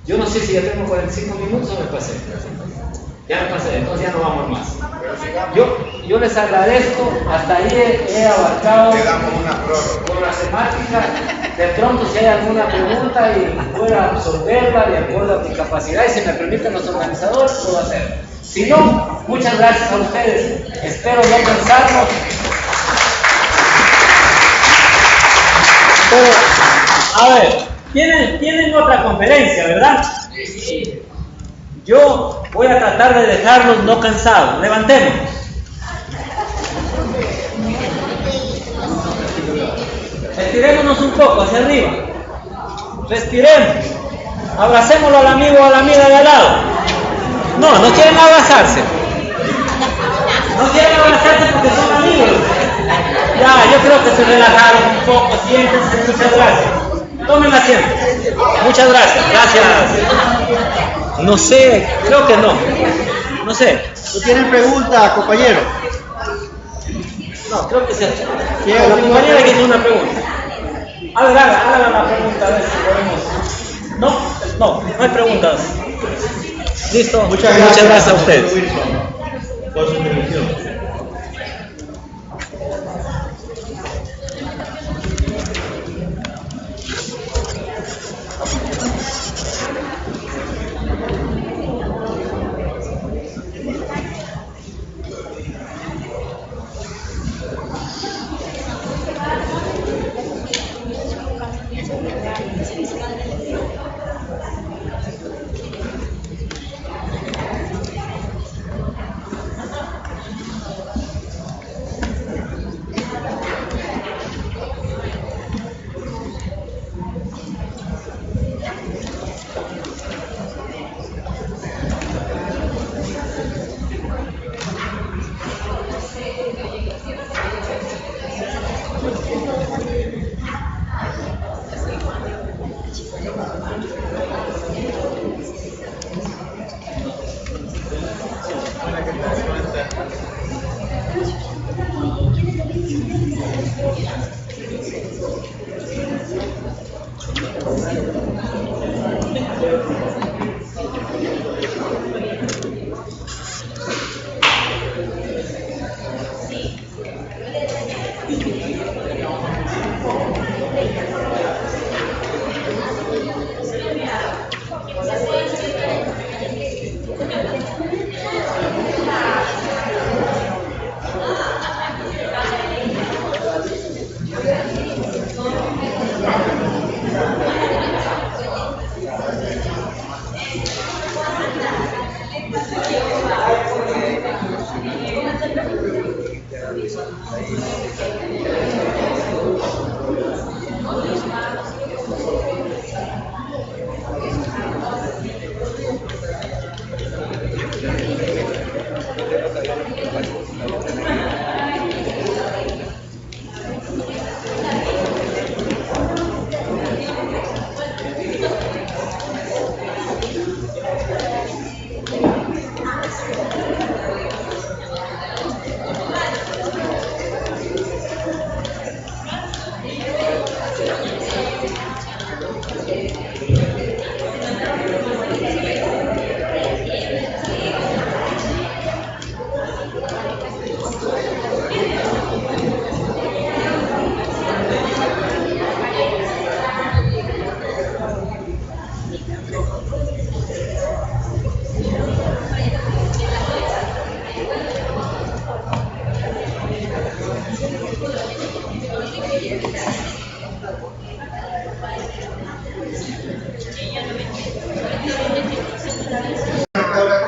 Yo no sé si ya tengo 45 minutos o me pasé. Ya me pasé, entonces ya no vamos más. Yo les agradezco, hasta ahí he abarcado con la temática. De pronto si hay alguna pregunta y pueda absorberla de acuerdo a mi capacidad y si me permiten los organizadores, puedo hacerlo. Si no, muchas gracias a ustedes. Espero no cansarnos. Pero, a ver, tienen otra conferencia, ¿verdad? Sí. Yo voy a tratar de dejarlos no cansados. Levantémonos. Estirémonos un poco hacia arriba. Respiremos. Abracémoslo al amigo o a la amiga de al lado. No quieren abrazarse. No quieren abrazarse porque son amigos. Ya, yo creo que se relajaron un poco. Siéntense. Muchas gracias. Tomen asiento. Muchas gracias. Gracias. No sé, creo que no. No sé. ¿No tienen pregunta, compañero? No, creo que sí. La compañera que tiene una pregunta. A ver, hágala la pregunta, a ver si podemos. No hay preguntas. Listo. Muchas gracias a ustedes. Por su intervención.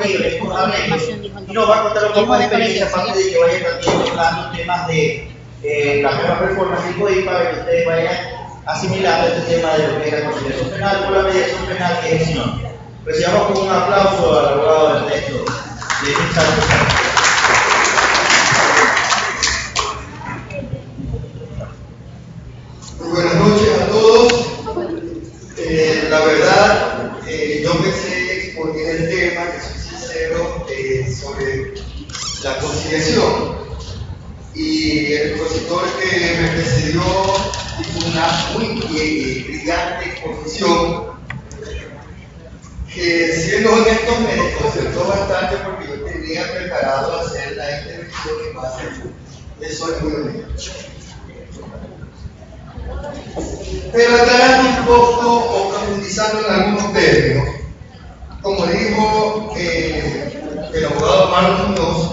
ellos, les contable ellos, y nos va a contar un poco de experiencia, aparte de que vayan también tocando temas de la nueva performance del CODI para que ustedes vayan asimilando este tema de lo que es la conciliación penal o la mediación penal, que es sinónimo. Recibamos con un aplauso al abogado Ernesto de Santos. Muy buenas noches a todos. La verdad, yo empecé exponiendo el tema, que soy sincero, sobre la conciliación. Y el profesor que me precedió hizo una muy brillante exposición que, siendo honesto, me desconcertó bastante porque yo tenía preparado hacer la intervención en base a eso. Es muy honesto. Pero aclarando un poco o profundizando en algunos términos, como dijo el abogado Marlon Muñoz,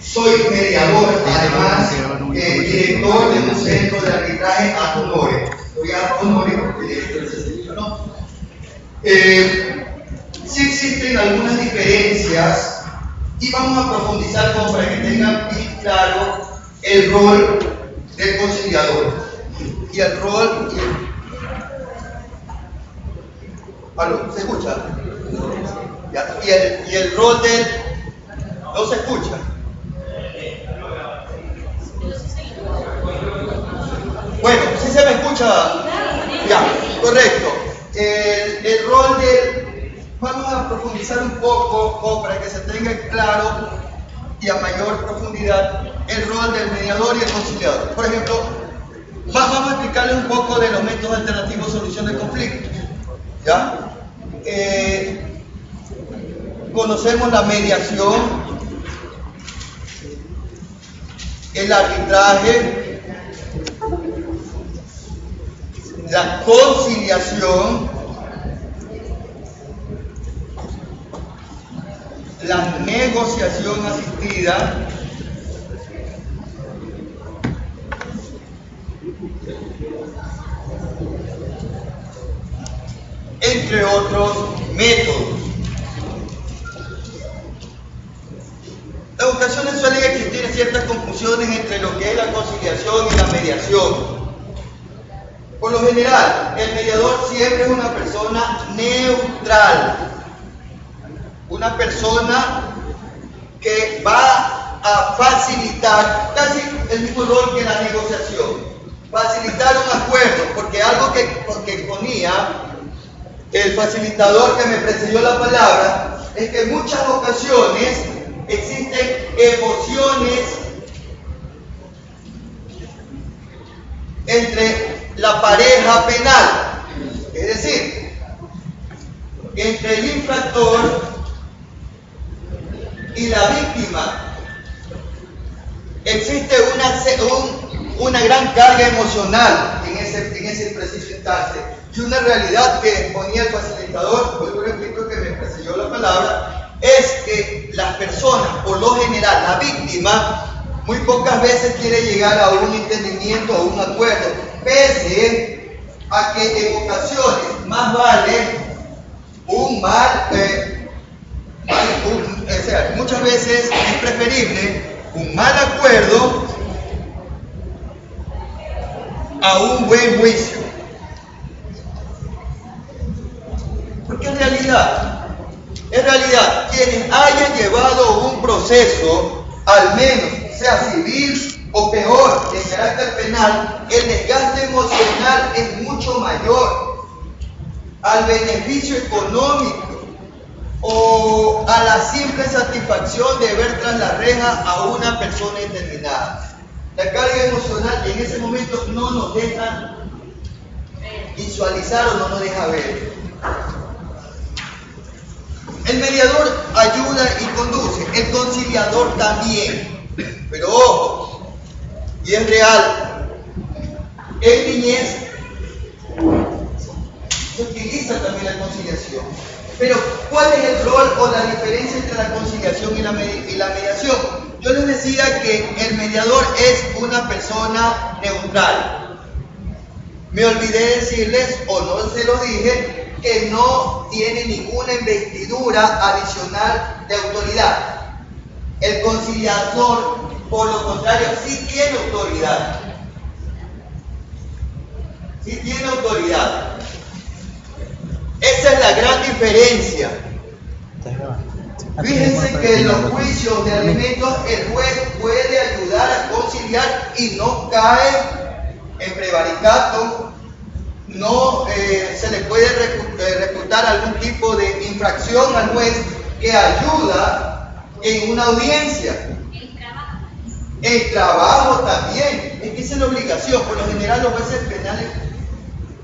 soy mediador, además director de un centro de arbitraje ad honorem. Soy ad honorem porque director de ese centro, ¿no? Sí existen algunas diferencias y vamos a profundizar como para que tengan bien claro el rol del conciliador. Y el rol... ¿Aló? ¿Se escucha? Ya. Y el rol del... ¿No se escucha? Bueno, ¿sí se me escucha? Ya, correcto. El rol del... Vamos a profundizar un poco como para que se tenga claro y a mayor profundidad el rol del mediador y el conciliador. Por ejemplo, vamos a explicarles un poco de los métodos alternativos de solución de conflictos. ¿Ya? Conocemos la mediación, el arbitraje, la conciliación, la negociación asistida, entre otros métodos. En ocasiones suelen existir ciertas confusiones entre lo que es la conciliación y la mediación. Por lo general, el mediador siempre es una persona neutral, una persona que va a facilitar casi el mismo rol que la negociación, facilitar un acuerdo, porque algo que exponía el facilitador que me precedió la palabra es que en muchas ocasiones existen emociones entre la pareja penal, es decir, entre el infractor y la víctima. Existe una gran carga emocional en ese preciso instante. Y una realidad que exponía el facilitador, vuelvo a repetir que me precedió la palabra, es que las personas, por lo general, la víctima, muy pocas veces quiere llegar a un entendimiento o un acuerdo, pese a que en ocasiones más vale muchas veces es preferible un mal acuerdo a un buen juicio. Porque en realidad, quienes hayan llevado un proceso, al menos sea civil o peor, de carácter penal, el desgaste emocional es mucho mayor al beneficio económico o a la simple satisfacción de ver tras la reja a una persona determinada. La carga emocional en ese momento no nos deja visualizar o no nos deja ver. El mediador ayuda y conduce, el conciliador también. Pero ojo, y es real, en niñez se utiliza también la conciliación. Pero, ¿cuál es el rol o la diferencia entre la conciliación y la mediación? Yo les decía que el mediador es una persona neutral. Me olvidé decirles, o no se lo dije, que no tiene ninguna investidura adicional de autoridad. El conciliador, por lo contrario, sí tiene autoridad. Sí tiene autoridad. Esa es la gran diferencia. Fíjense que en los juicios de alimentos el juez puede ayudar a conciliar y no cae en prevaricato, no se le puede reputar algún tipo de infracción al juez que ayuda en una audiencia. El trabajo también, es que esa es la obligación. Por lo general los jueces penales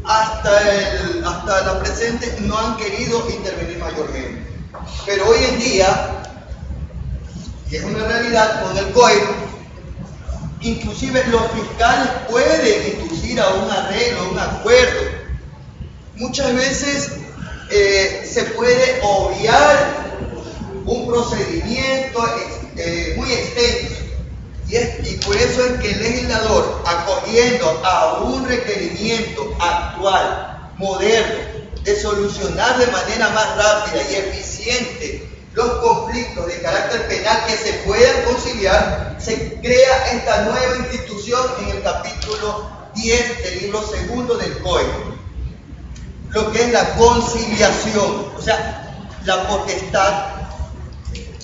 hasta la presente no han querido intervenir mayormente. Pero hoy en día, y es una realidad con el COE, inclusive los fiscales pueden inducir a un arreglo, a un acuerdo. Muchas veces se puede obviar un procedimiento muy extenso. Y por eso es que el legislador, acogiendo a un requerimiento actual, moderno, de solucionar de manera más rápida y eficiente los conflictos de carácter penal que se puedan conciliar, se crea esta nueva institución en el capítulo 10 del libro segundo del COE, lo que es la conciliación, o sea, la potestad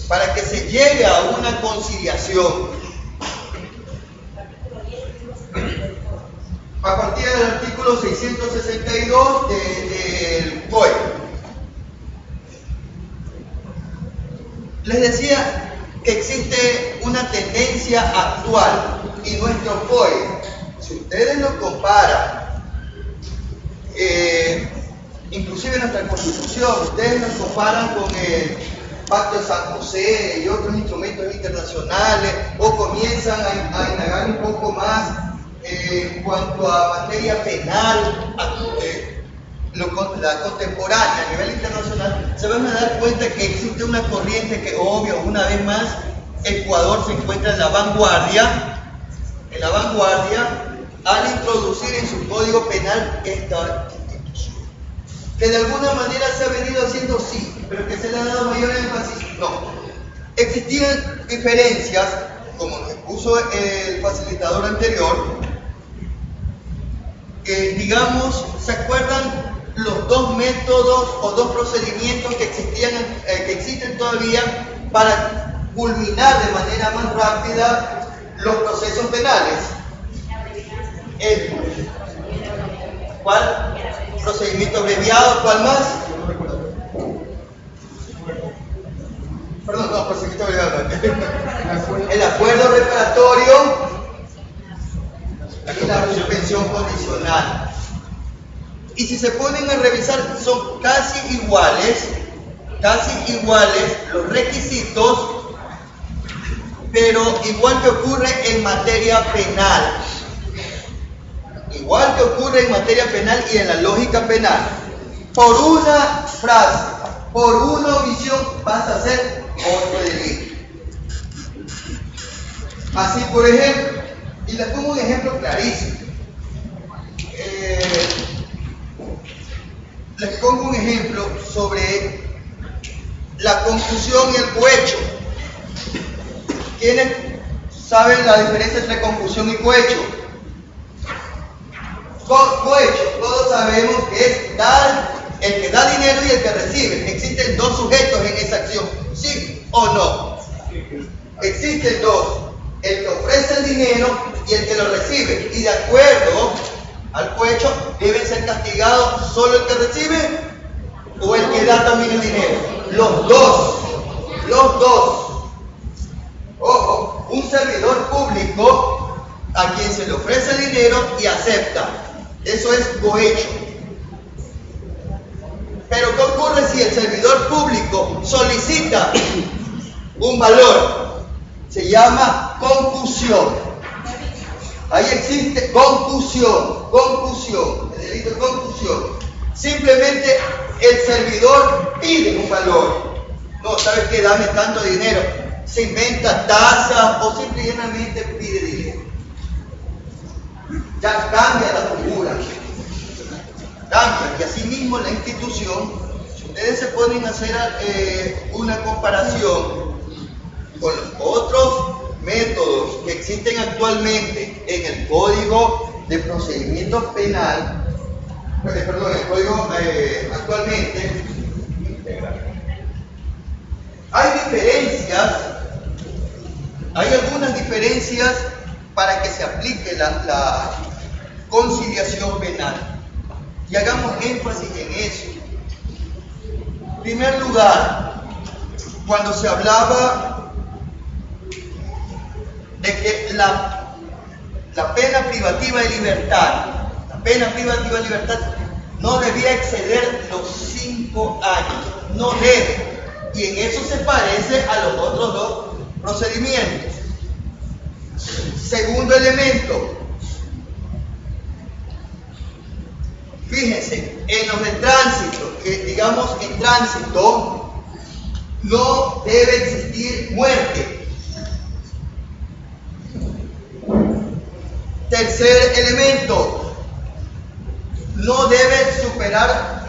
para que se llegue a una conciliación. A partir del artículo 662 del COE. Les decía que existe una tendencia actual y nuestro COE, si ustedes lo comparan, inclusive nuestra Constitución, ustedes lo comparan con el Pacto de San José y otros instrumentos internacionales, o comienzan a indagar un poco más en cuanto a materia penal, la contemporánea a nivel internacional, se van a dar cuenta que existe una corriente que, obvio, una vez más, Ecuador se encuentra en la vanguardia al introducir en su código penal esta institución. Que de alguna manera se ha venido haciendo, sí, pero que se le ha dado mayor énfasis, no. Existían diferencias, como nos expuso el facilitador anterior, que, digamos, ¿se acuerdan los dos métodos o dos procedimientos que existen todavía para culminar de manera más rápida los procesos penales? ¿Cuál? Procedimiento abreviado, ¿cuál más? Perdón, no, procedimiento abreviado. El acuerdo reparatorio y la suspensión condicional. Y si se ponen a revisar, son casi iguales los requisitos, pero igual que ocurre en materia penal. Igual que ocurre en materia penal y en la lógica penal. Por una frase, por una omisión, vas a hacer otro delito. Así, por ejemplo, y les pongo un ejemplo clarísimo. Les pongo un ejemplo sobre la confusión y el cohecho. ¿Quiénes saben la diferencia entre confusión y cohecho? Cohecho, todos sabemos que es dar, el que da dinero y el que recibe. Existen dos sujetos en esa acción, ¿sí o no? Existen dos, el que ofrece el dinero y el que lo recibe. Y de acuerdo al cohecho, deben ser castigados solo el que recibe o el que da también el dinero. Los dos. Ojo, un servidor público a quien se le ofrece dinero y acepta. Eso es cohecho. Pero ¿qué ocurre si el servidor público solicita un valor? Se llama concusión. Ahí existe concusión, el delito de concusión. Simplemente el servidor pide un valor. No, ¿sabes qué? Dame tanto dinero. Se inventa tasa o simplemente pide dinero. Ya cambia la figura. cambia. Y asimismo la institución, si ustedes se ponen a hacer una comparación con los otros métodos que existen actualmente en el Código de Procedimientos Penal, el Código actualmente, hay diferencias, hay algunas diferencias para que se aplique la conciliación penal. Y hagamos énfasis en eso. En primer lugar, cuando se hablaba de que la pena privativa de libertad, no debía exceder los 5 años, no debe. Y en eso se parece a los otros dos procedimientos. Segundo elemento, fíjense, en los de tránsito, digamos en tránsito, no debe existir muerte. Tercer elemento, no debe superar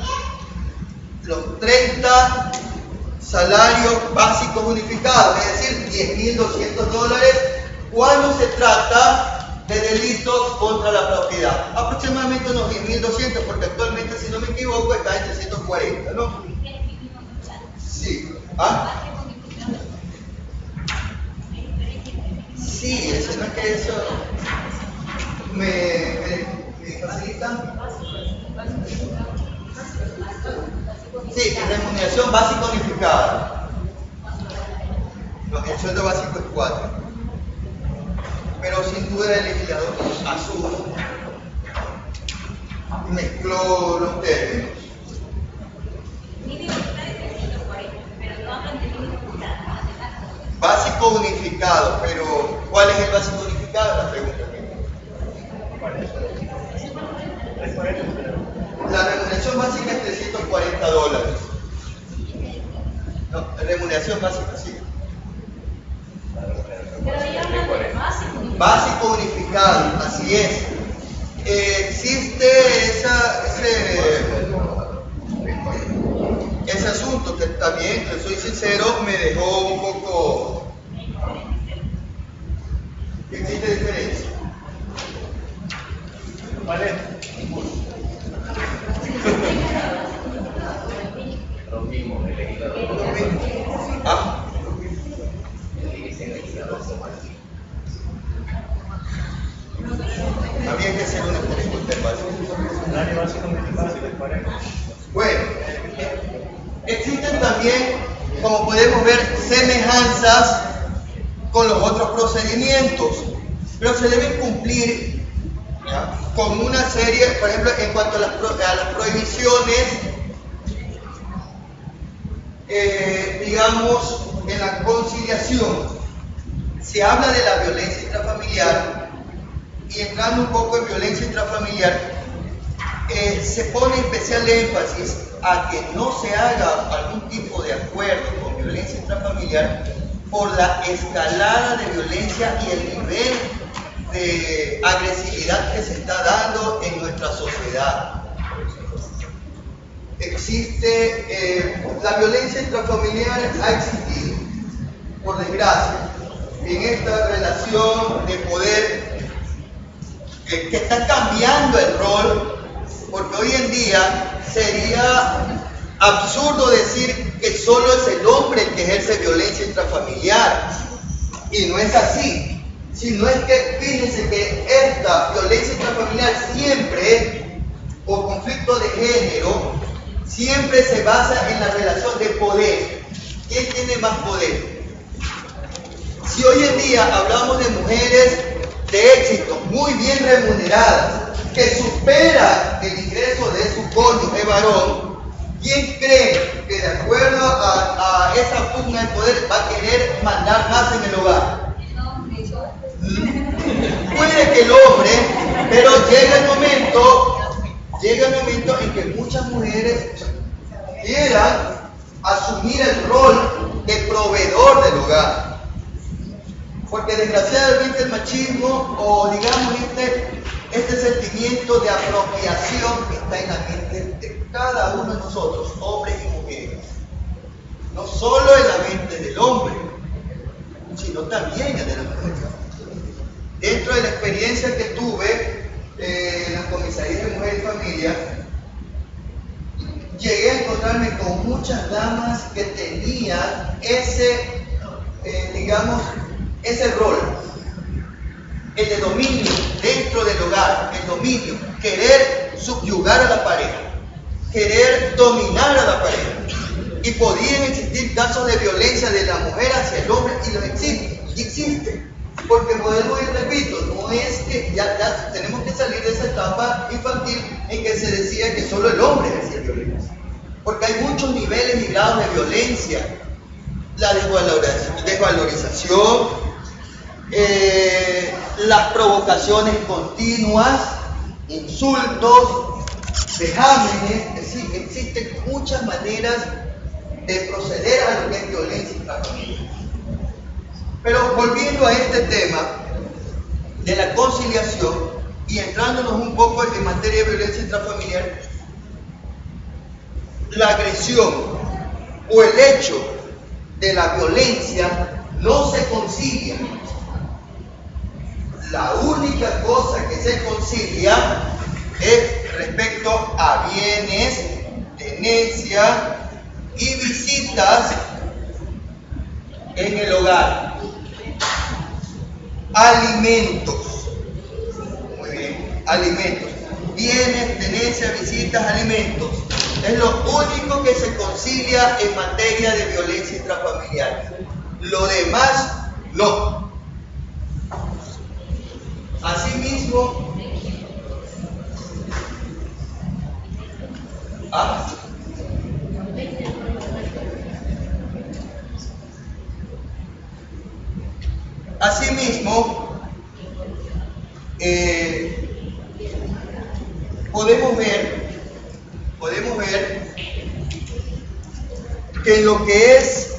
los 30 salarios básicos unificados, es decir, $10.200 cuando se trata de delitos contra la propiedad. Aproximadamente unos 10.200, porque actualmente, si no me equivoco, está en 340, ¿no? Sí. ¿Ah? Sí, eso no es que eso me facilita. Sí, remuneración básica unificada. No, el sueldo básico es 4. Pero sin duda el legislador asume, mezcló los términos. Básico unificado, pero ¿cuál es el básico unificado? La pregunta. La remuneración básica es $340. No, la remuneración básica, sí. Básico unificado, así es. Existe ese asunto que también, le soy sincero, me dejó un poco. ¿Existe diferencia? ¿Vale? Lo mismo, el legislador. ¿Ah? Había que hacer una consulta en base. Bueno, existen también, como podemos ver, semejanzas con los otros procedimientos, pero se deben cumplir, ¿ya?, con una serie, por ejemplo, en cuanto a las prohibiciones, digamos, en la conciliación, se habla de la violencia intrafamiliar, y entrando un poco en violencia intrafamiliar, se pone especial énfasis a que no se haga algún tipo de acuerdo con violencia intrafamiliar por la escalada de violencia y el nivel de agresividad que se está dando en nuestra sociedad. Existe, la violencia intrafamiliar ha existido, por desgracia, en esta relación de poder que está cambiando el rol, porque hoy en día sería absurdo decir que solo es el hombre el que ejerce violencia intrafamiliar, y no es así, sino es que fíjense que esta violencia intrafamiliar siempre, por conflicto de género, siempre se basa en la relación de poder. ¿Quién tiene más poder? Si hoy en día hablamos de mujeres de éxito, muy bien remuneradas, que superan el ingreso de su cónyuge varón, ¿quién cree que de acuerdo a esa pugna de poder va a querer mandar más en el hogar? Puede que el hombre, pero llega el momento en que muchas mujeres quieran asumir el rol de proveedor del hogar. Porque desgraciadamente el machismo, o digamos este sentimiento de apropiación que está en la mente de cada uno de nosotros, hombres y mujeres. No solo en la mente del hombre, sino también en la de la mujer. Dentro de la experiencia que tuve en las comisarías de mujer y familia, llegué a encontrarme con muchas damas que tenían ese, ese rol, el de dominio dentro del hogar, el dominio, querer subyugar a la pareja, querer dominar a la pareja. Y podían existir casos de violencia de la mujer hacia el hombre, y los existen. Porque vuelvo y repito, no es que ya tenemos que salir de esa etapa infantil en que se decía que solo el hombre ejercía violencia. Porque hay muchos niveles y grados de violencia. La desvalorización, las provocaciones continuas, insultos, vejámenes, es decir, existen muchas maneras de proceder a lo que es violencia intrafamiliar. Pero volviendo a este tema de la conciliación y entrándonos un poco en materia de violencia intrafamiliar, la agresión o el hecho de la violencia no se concilia. La única cosa que se concilia es respecto a bienes, tenencia y visitas en el hogar. Alimentos. Muy bien, alimentos. Bienes, tenencia, visitas, alimentos. Es lo único que se concilia en materia de violencia intrafamiliar. Lo demás, no. Asimismo, podemos ver que en lo que es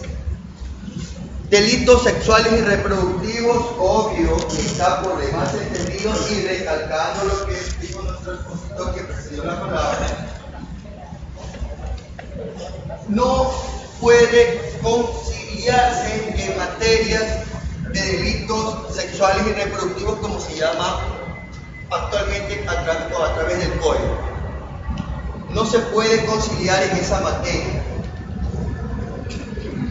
delitos sexuales y reproductivos, obvio, está por demás entendido, y recalcando lo que dijo nuestro expositor que presidió la palabra, no puede conciliarse en materias de delitos sexuales y reproductivos, como se llama actualmente a través del código. No se puede conciliar en esa materia,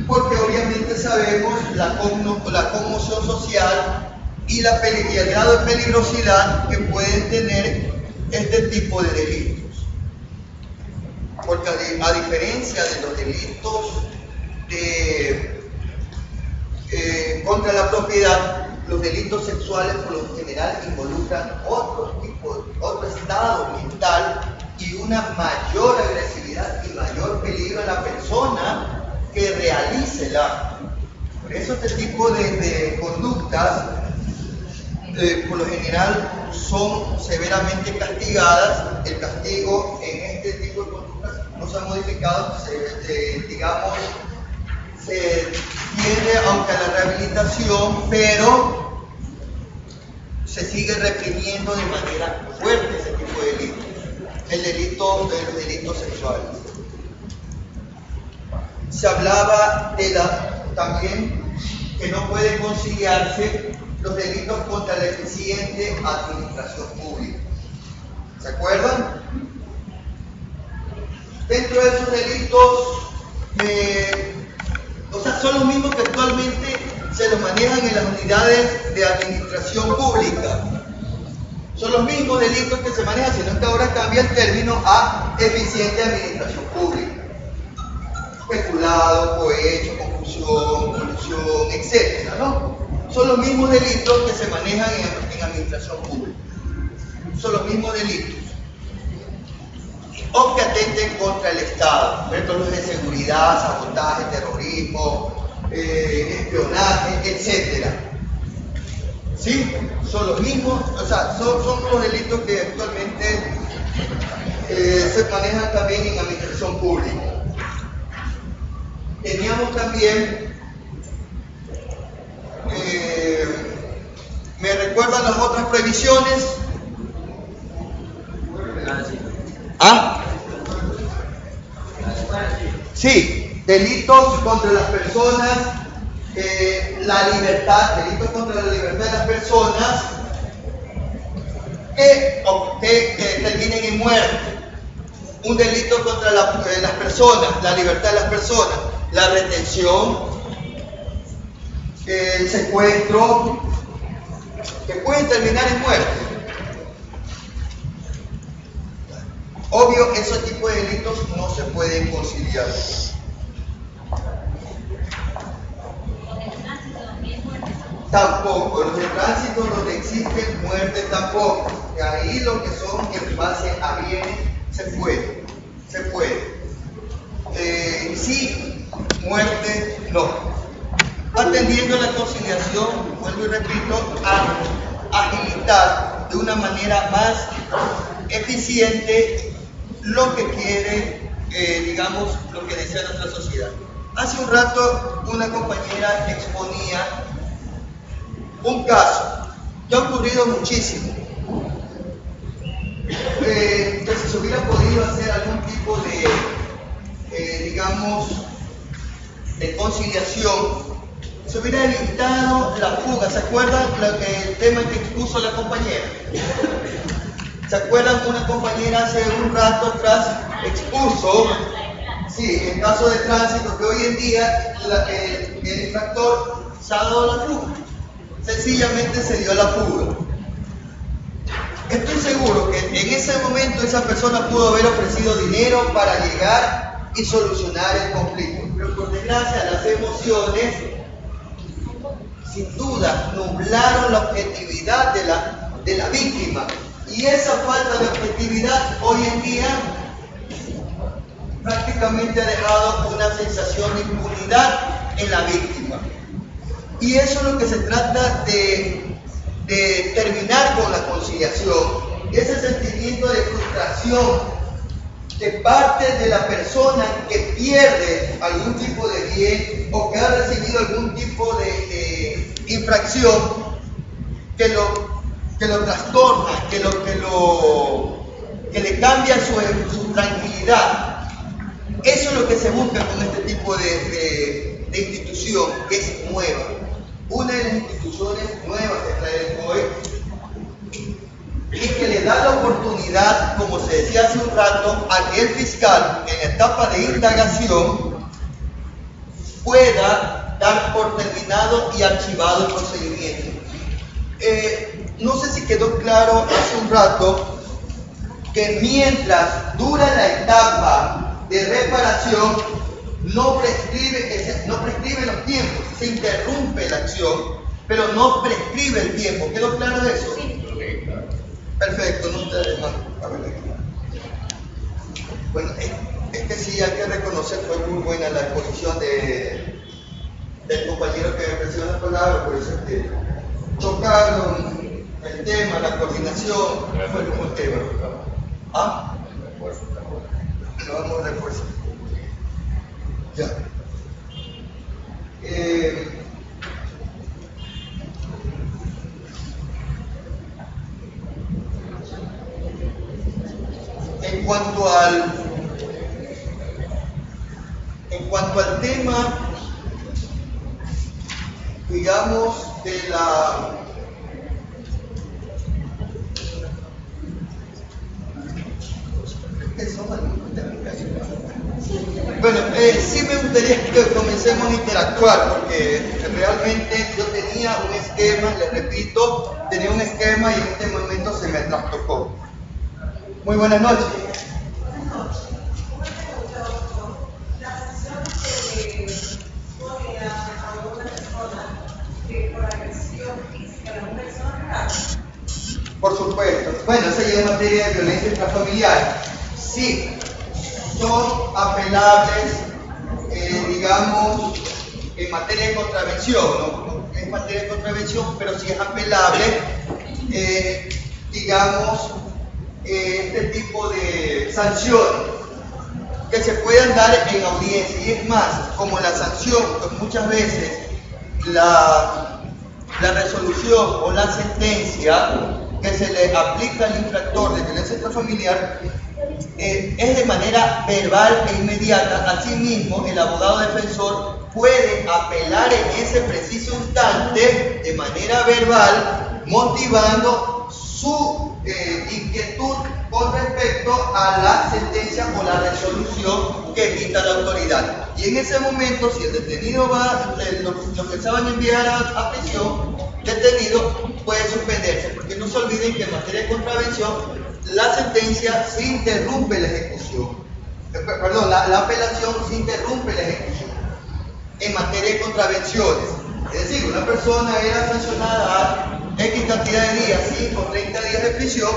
porque obviamente sabemos la conmoción social y el grado de peligrosidad que pueden tener este tipo de delitos. Porque a diferencia de los delitos contra la propiedad, los delitos sexuales por lo general involucran otro estado mental y una mayor agresividad y mayor peligro en la persona que realice el acto. Por eso este tipo de conductas por lo general son severamente castigadas. El castigo en este tipo de conductas no se ha modificado, se tiende aunque a la rehabilitación, pero se sigue reprimiendo de manera fuerte ese tipo de delitos, los delitos sexuales. Se hablaba también que no puede conciliarse los delitos contra la eficiente administración pública. ¿Se acuerdan? Dentro de esos delitos, son los mismos que actualmente se los manejan en las unidades de administración pública. Son los mismos delitos que se manejan, sino que ahora cambia el término a eficiente administración pública. Peculado, cohecho, confusión, colusión, etc., ¿no? Son los mismos delitos que se manejan en administración pública. Son los mismos delitos. O que atenten contra el Estado, métodos de seguridad, sabotaje, terrorismo, espionaje, etc. ¿Sí? Son los mismos, son los delitos que actualmente se manejan también en administración pública. Teníamos también, me recuerdan las otras previsiones, ¿Ah? Sí, delitos contra las personas, la libertad, delitos contra la libertad de las personas que terminen en muerte. Un delito contra las personas, la libertad de las personas, la retención, el secuestro, que pueden terminar en muerte. Obvio, ese tipo de delitos no se pueden conciliar. Tampoco, los de tránsito donde existe muerte tampoco. Ahí lo que son en base a bienes se puede. Sí, muerte no. Atendiendo la conciliación, vuelvo y repito, a agilitar de una manera más eficiente lo que quiere, digamos, lo que desea nuestra sociedad. Hace un rato una compañera exponía un caso que ha ocurrido muchísimo, que si se hubiera podido hacer algún tipo de, digamos, de conciliación, se hubiera evitado la fuga. ¿Se acuerdan el tema que expuso la compañera? ¿Se acuerdan que una compañera hace un rato atrás expuso, sí, en caso de tránsito, que hoy en día el infractor se ha dado la fuga? Sencillamente se dio la fuga. Estoy seguro que en ese momento esa persona pudo haber ofrecido dinero para llegar y solucionar el conflicto, pero por desgracia las emociones sin duda nublaron la objetividad de la víctima, y esa falta de objetividad hoy en día prácticamente ha dejado una sensación de impunidad en la víctima. Y eso es lo que se trata de terminar con la conciliación. Ese sentimiento de frustración de parte de la persona que pierde algún tipo de bien o que ha recibido algún tipo de infracción que lo trastorna, que le cambia su tranquilidad. Eso es lo que se busca con este tipo de institución, que es nueva. Una de las instituciones nuevas que trae el COE y que le da la oportunidad, como se decía hace un rato, a que el fiscal en la etapa de indagación pueda dar por terminado y archivado el procedimiento. No sé si quedó claro hace un rato que mientras dura la etapa de reparación, no prescribe los tiempos, se interrumpe la acción, pero no prescribe el tiempo. ¿Quedó claro eso? Sí. Perfecto, no te demás. Bueno, es que sí hay que reconocer, fue muy buena la exposición del compañero que me ofreció la palabra, por eso es que tocaron el tema, la coordinación, fue un buen tema. ¿Ah? Lo vamos a refuerzar. Ya. En cuanto al tema, digamos, de la bueno, sí me gustaría que comencemos a interactuar, porque realmente yo tenía un esquema, les repito, tenía un esquema y en este momento se me trastocó. Muy buenas noches. Por supuesto. Bueno, esa ya es materia de violencia intrafamiliar. Sí, son apelables, digamos, en materia de contravención, ¿no? Es materia de contravención, pero sí es apelable, digamos, este tipo de sanciones que se puedan dar en audiencia. Y es más, como la sanción, pues muchas veces la resolución o la sentencia que se le aplica al infractor de violencia intrafamiliar es de manera verbal e inmediata. Asimismo, el abogado defensor puede apelar en ese preciso instante de manera verbal, motivando su inquietud con respecto a la sentencia o la resolución que emita la autoridad. Y en ese momento, si el detenido va, lo que se van a enviar a prisión, detenido puede suspenderse, porque no se olviden que en materia de contravención la sentencia se interrumpe la ejecución. Perdón, la apelación se interrumpe la ejecución. En materia de contravenciones, es decir, una persona era sancionada a X cantidad de días, 5 o 30 días de prisión,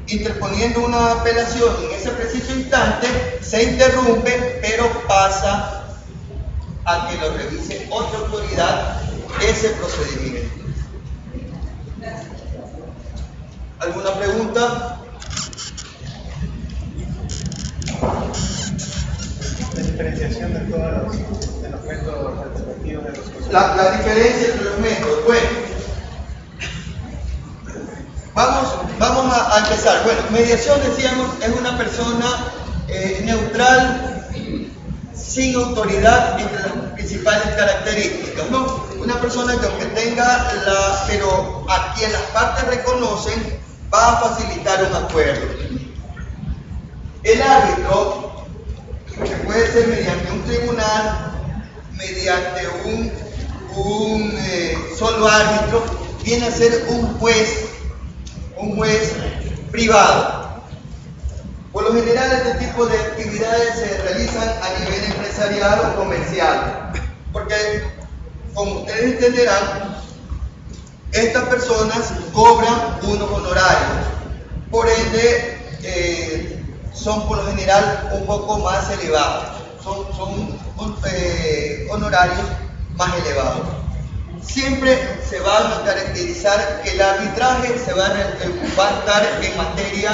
interponiendo una apelación en ese preciso instante, se interrumpe, pero pasa a que lo revise otra autoridad ese procedimiento. ¿Alguna pregunta? La diferenciación de todos los métodos alternativos de los procesos. La diferencia entre los métodos. Bueno, vamos a empezar. Bueno, mediación, decíamos, es una persona neutral, sin autoridad entre las principales características, ¿no? Una persona que aunque tenga pero a quien las partes reconocen, va a facilitar un acuerdo. El árbitro, que puede ser mediante un tribunal, mediante un solo árbitro, viene a ser un juez privado. Por lo general, este tipo de actividades se realizan a nivel empresarial o comercial, porque, como ustedes entenderán, estas personas cobran unos honorarios, por ende son por lo general un poco más elevados, son honorarios más elevados. Siempre se va a caracterizar que el arbitraje se va a estar en materia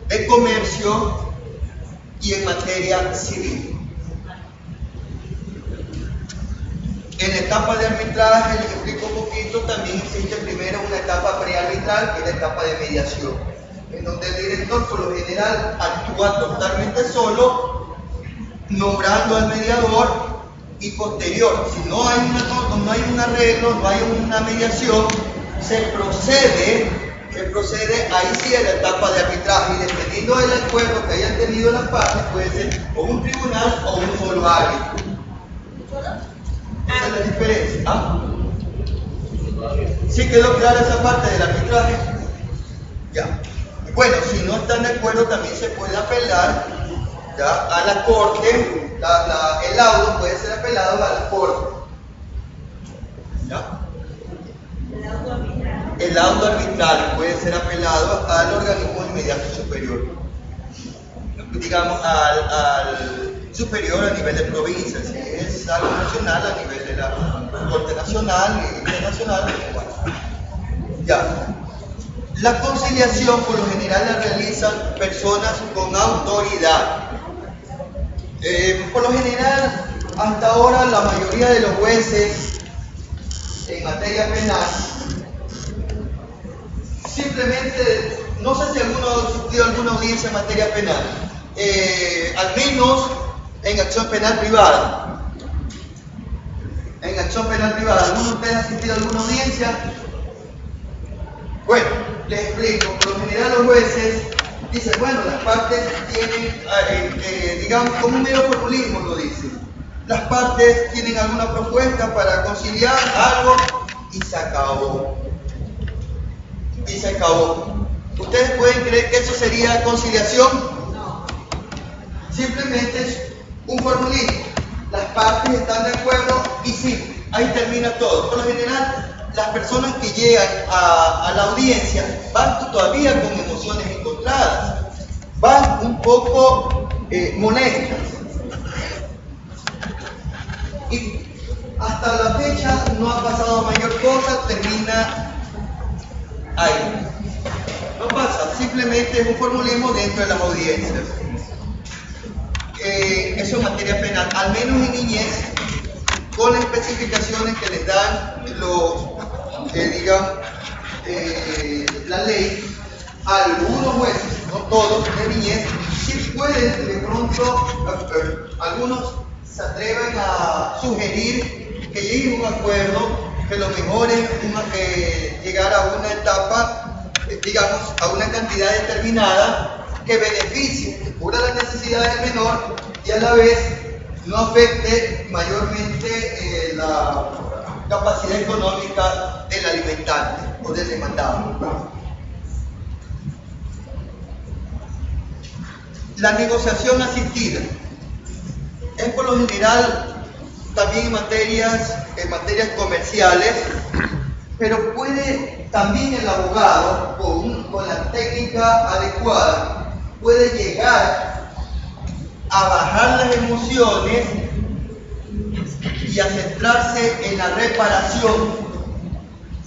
de comercio y en materia civil. En la etapa de arbitraje, les explico un poquito, también existe primero una etapa prearbitral, que es la etapa de mediación, en donde el director por lo general actúa totalmente solo, nombrando al mediador, y posterior, si no hay un arreglo, no hay una mediación, se procede ahí sí a la etapa de arbitraje, y dependiendo del acuerdo que hayan tenido las partes, puede ser o un tribunal o un solo árbitro. Esa es la diferencia. ¿Ah? ¿Sí quedó clara esa parte del arbitraje? Ya. Bueno, si no están de acuerdo, también se puede apelar ya a la corte. El laudo puede ser apelado a la corte. ¿Ya? El laudo arbitral puede ser apelado al organismo inmediato superior, digamos al superior a nivel de provincia. Si es algo nacional, a nivel de la Corte Nacional e Internacional. Ya. La conciliación por lo general la realizan personas con autoridad. Por lo general, hasta ahora la mayoría de los jueces en materia penal simplemente, no sé si alguno ha asistido a alguna audiencia en materia penal, al menos en acción penal privada. En acción penal privada, ¿alguno de ustedes ha asistido a alguna audiencia? Bueno, les explico. Por lo general los jueces dicen, bueno, las partes tienen, digamos, como un mero formulismo lo dicen. Las partes tienen alguna propuesta para conciliar algo y se acabó. Y se acabó. ¿Ustedes pueden creer que eso sería conciliación? No. Simplemente es un formulismo. Las partes están de acuerdo y sí, ahí termina todo. Por lo general, las personas que llegan a la audiencia van todavía con emociones encontradas, van un poco molestas. Y hasta la fecha no ha pasado mayor cosa, termina ahí. No pasa, simplemente es un formulismo dentro de las audiencias. Eso en materia penal, al menos en niñez, con las especificaciones que les dan la ley, algunos jueces no todos, de niñez, sí pueden de pronto, algunos se atreven a sugerir que lleguen a un acuerdo, que lo mejor es llegar a una etapa, digamos, a una cantidad determinada que beneficie, que cubra las necesidades del menor y a la vez no afecte mayormente la capacidad económica del alimentante o del demandado. La negociación asistida es por lo general también en materias comerciales, pero puede también el abogado con la técnica adecuada puede llegar a bajar las emociones y a centrarse en la reparación.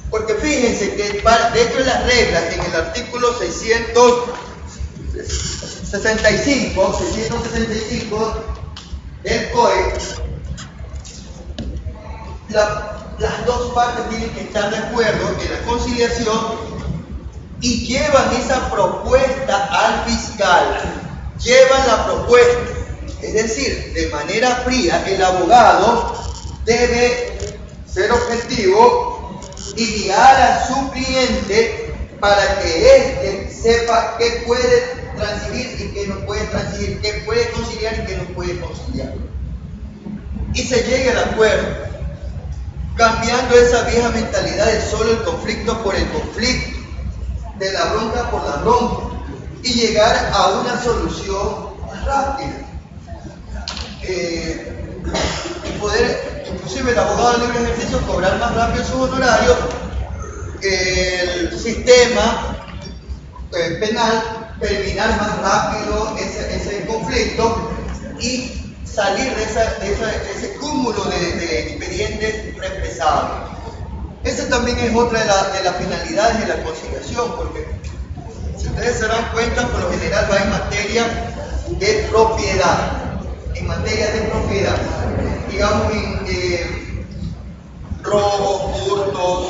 Porque fíjense que dentro de las reglas, en el artículo 665 del COE, las dos partes tienen que estar de acuerdo en la conciliación y llevan esa propuesta al fiscal. Llevan la propuesta, es decir, de manera fría, el abogado debe ser objetivo y guiar a su cliente para que éste sepa qué puede transigir y qué no puede transigir, qué puede conciliar y qué no puede conciliar. Y se llegue al acuerdo, cambiando esa vieja mentalidad de solo el conflicto por el conflicto, de la bronca por la bronca, y llegar a una solución rápida. Poder, inclusive el abogado de libre ejercicio, cobrar más rápido sus honorarios, el sistema penal terminar más rápido ese conflicto y salir de ese cúmulo de expedientes reemplazados. Esa también es otra de las finalidades de la conciliación, porque si ustedes se dan cuenta, por lo general va en materia de propiedad, digamos en robos, hurtos,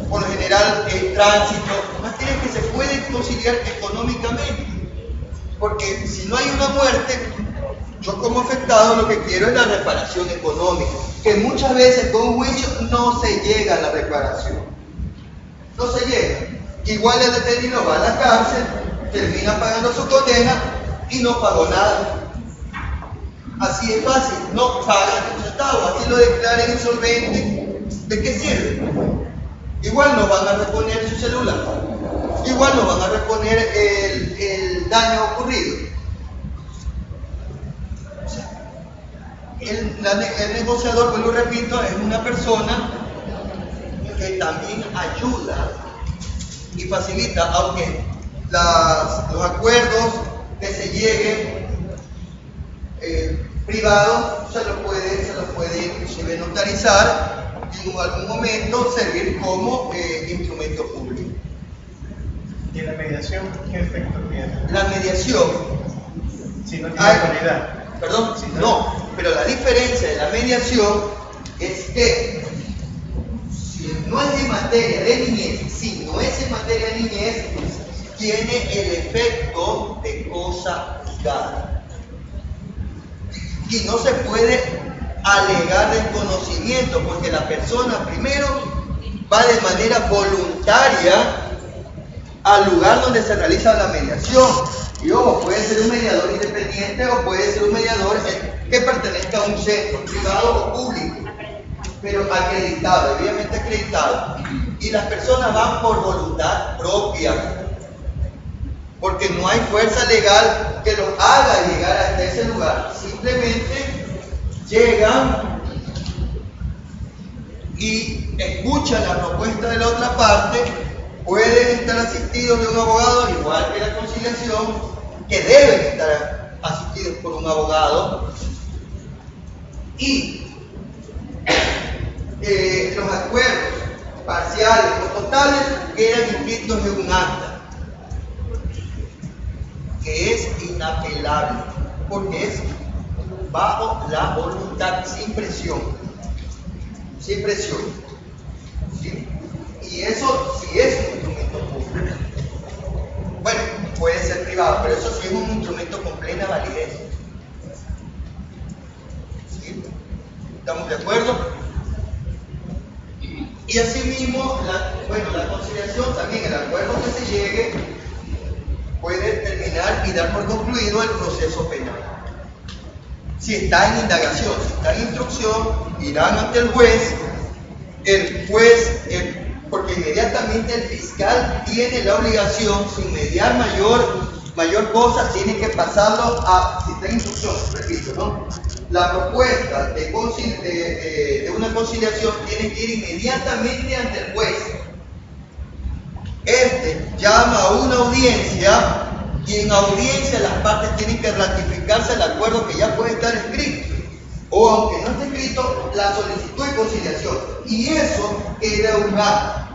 por lo general el tránsito, materias que se pueden conciliar económicamente, porque si no hay una muerte, yo como afectado lo que quiero es la reparación económica, que muchas veces con un juicio no se llega a la reparación, no se llega. Igual el detenido va a la cárcel, termina pagando su condena y no pagó nada. Así es fácil, no pagan un centavo, así lo declaren insolvente, ¿de qué sirve? Igual no van a reponer su celular, igual no van a reponer el daño ocurrido. O sea, el negociador, pues lo repito, es una persona que también ayuda y facilita, aunque los acuerdos que se lleguen privados se los puede inclusive notarizar y en algún momento servir como instrumento público. ¿Y la mediación qué efecto tiene? La mediación, si no tiene autoridad. Perdón, no, pero la diferencia de la mediación es que si no es en materia de niñez, tiene el efecto de cosa juzgada. Y no se puede alegar desconocimiento, porque la persona primero va de manera voluntaria al lugar donde se realiza la mediación. Y ojo, puede ser un mediador independiente o puede ser un mediador que pertenezca a un centro privado o público, pero acreditado, debidamente acreditado. Y las personas van por voluntad propia, porque no hay fuerza legal que los haga llegar hasta ese lugar. Simplemente llegan y escuchan la propuesta de la otra parte, pueden estar asistidos de un abogado, igual que la conciliación, que deben estar asistidos por un abogado, y los acuerdos parciales o totales quedan inscritos en un acta, que es inapelable, porque es bajo la voluntad, sin presión. ¿Sí? Y eso sí es un instrumento público. Bueno, puede ser privado. privado, pero eso sí es un instrumento con plena validez. ¿Sí? ¿Estamos de acuerdo? Y asimismo, la conciliación también, el acuerdo que se llegue puede terminar y dar por concluido el proceso penal. Si está en indagación, si está en instrucción, irán ante el juez, porque inmediatamente el fiscal tiene la obligación, sin mediar mayor cosa, tiene que pasarlo a, si está en instrucción, repito, ¿no? La propuesta de una conciliación tiene que ir inmediatamente ante el juez. Este llama a una audiencia y en audiencia las partes tienen que ratificarse el acuerdo que ya puede estar escrito. O aunque no esté escrito, la solicitud de conciliación. Y eso queda un acto.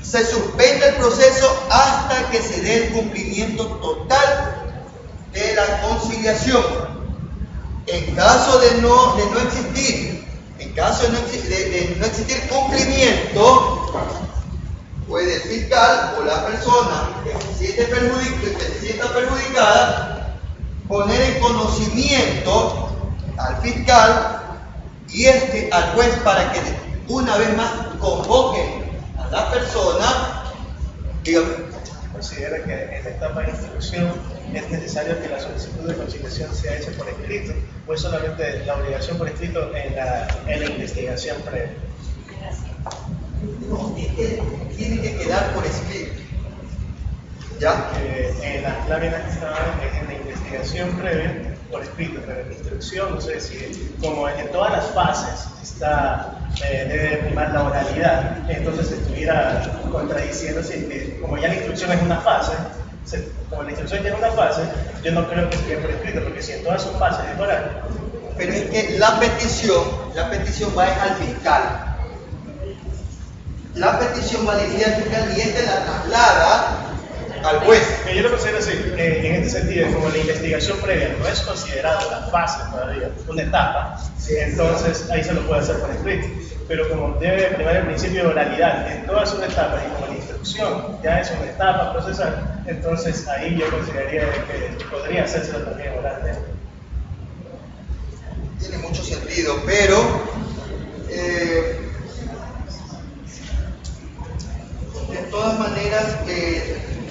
Se suspende el proceso hasta que se dé el cumplimiento total de la conciliación. En caso de no existir, de no existir cumplimiento, puede el fiscal o la persona que se sienta perjudicada poner en conocimiento al fiscal y al juez para que una vez más convoquen a la persona. Dígame. ¿Considera que en la etapa de instrucción es necesario que la solicitud de conciliación sea hecha por escrito o es solamente la obligación por escrito en la investigación previa? No, tiene que quedar por escrito. ¿Ya? En la clave estaba en la investigación previa por escrito, pero en la instrucción, no sé si como en todas las fases debe primar la oralidad, entonces estuviera contradiciéndose que como ya la instrucción es una fase, como la instrucción ya es una fase, yo no creo que esté por escrito, porque si en todas sus fases es oral. Pero es que la petición va al fiscal. La petición va dirigida al fiscal y este la traslada al juez. Yo lo considero así, en este sentido, como la investigación previa no es considerada una fase todavía, una etapa, entonces ahí se lo puede hacer por escrito. Pero como debe primar el principio de oralidad en todas sus etapas y como la instrucción ya es una etapa procesal, entonces ahí yo consideraría que podría hacerse también oralmente. Tiene mucho sentido, pero de todas maneras,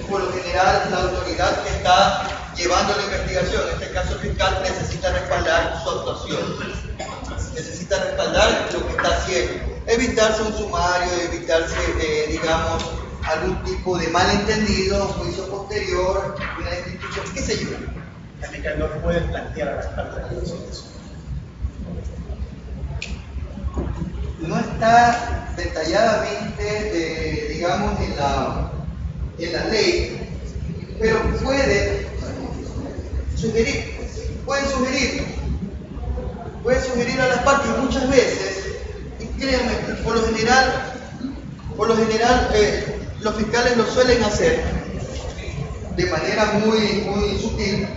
por lo general, la autoridad que está llevando la investigación, en este caso el fiscal, necesita respaldar su actuación, necesita respaldar lo que está haciendo, evitarse un sumario, evitarse, digamos, algún tipo de malentendido, un juicio posterior, una destitución, qué sé yo. El fiscal no puede plantear a las partes de la conciliación. No está detalladamente, digamos, en la ley, pero puede sugerir a las partes muchas veces, y créanme, por lo general los fiscales lo suelen hacer de manera muy sutil,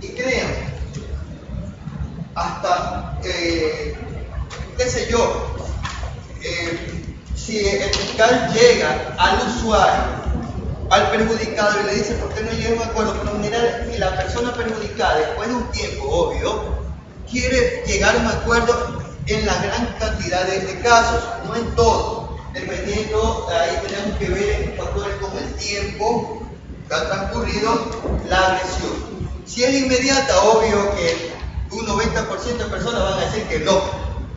y créanme, hasta qué sé yo, si el fiscal llega al usuario, al perjudicado y le dice ¿por qué no llega a un acuerdo? Por lo general, si la persona perjudicada después de un tiempo, obvio, quiere llegar a un acuerdo en la gran cantidad de casos, no en todos, dependiendo, ahí tenemos que ver factores como el tiempo que ha transcurrido la agresión. Si es inmediata, obvio que un 90% de personas van a decir que no,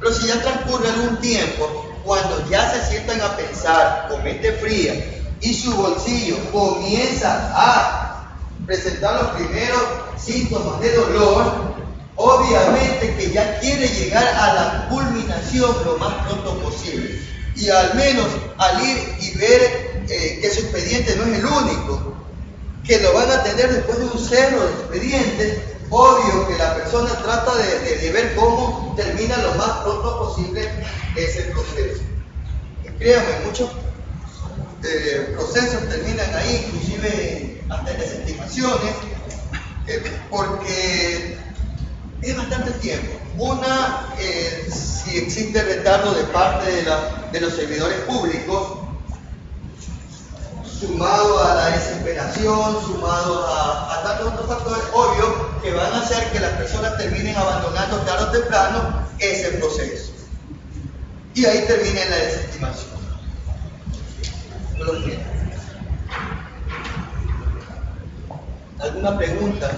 pero si ya transcurre algún tiempo, cuando ya se sientan a pensar con mente fría y su bolsillo comienza a presentar los primeros síntomas de dolor, obviamente que ya quiere llegar a la culminación lo más pronto posible. Y al menos al ir y ver que su expediente no es el único, que lo van a tener después de un cerro de expedientes, obvio que la persona trata de ver cómo termina lo más pronto posible ese proceso. Y créanme, muchos procesos terminan ahí, inclusive hasta en desestimaciones, porque es bastante tiempo. Una, si existe retardo de parte de los servidores públicos, sumado a la desesperación, sumado a tantos otros factores obvios que van a hacer que las personas terminen abandonando tarde o temprano ese proceso. Y ahí termina la desestimación. No lo entiendo. ¿Alguna pregunta?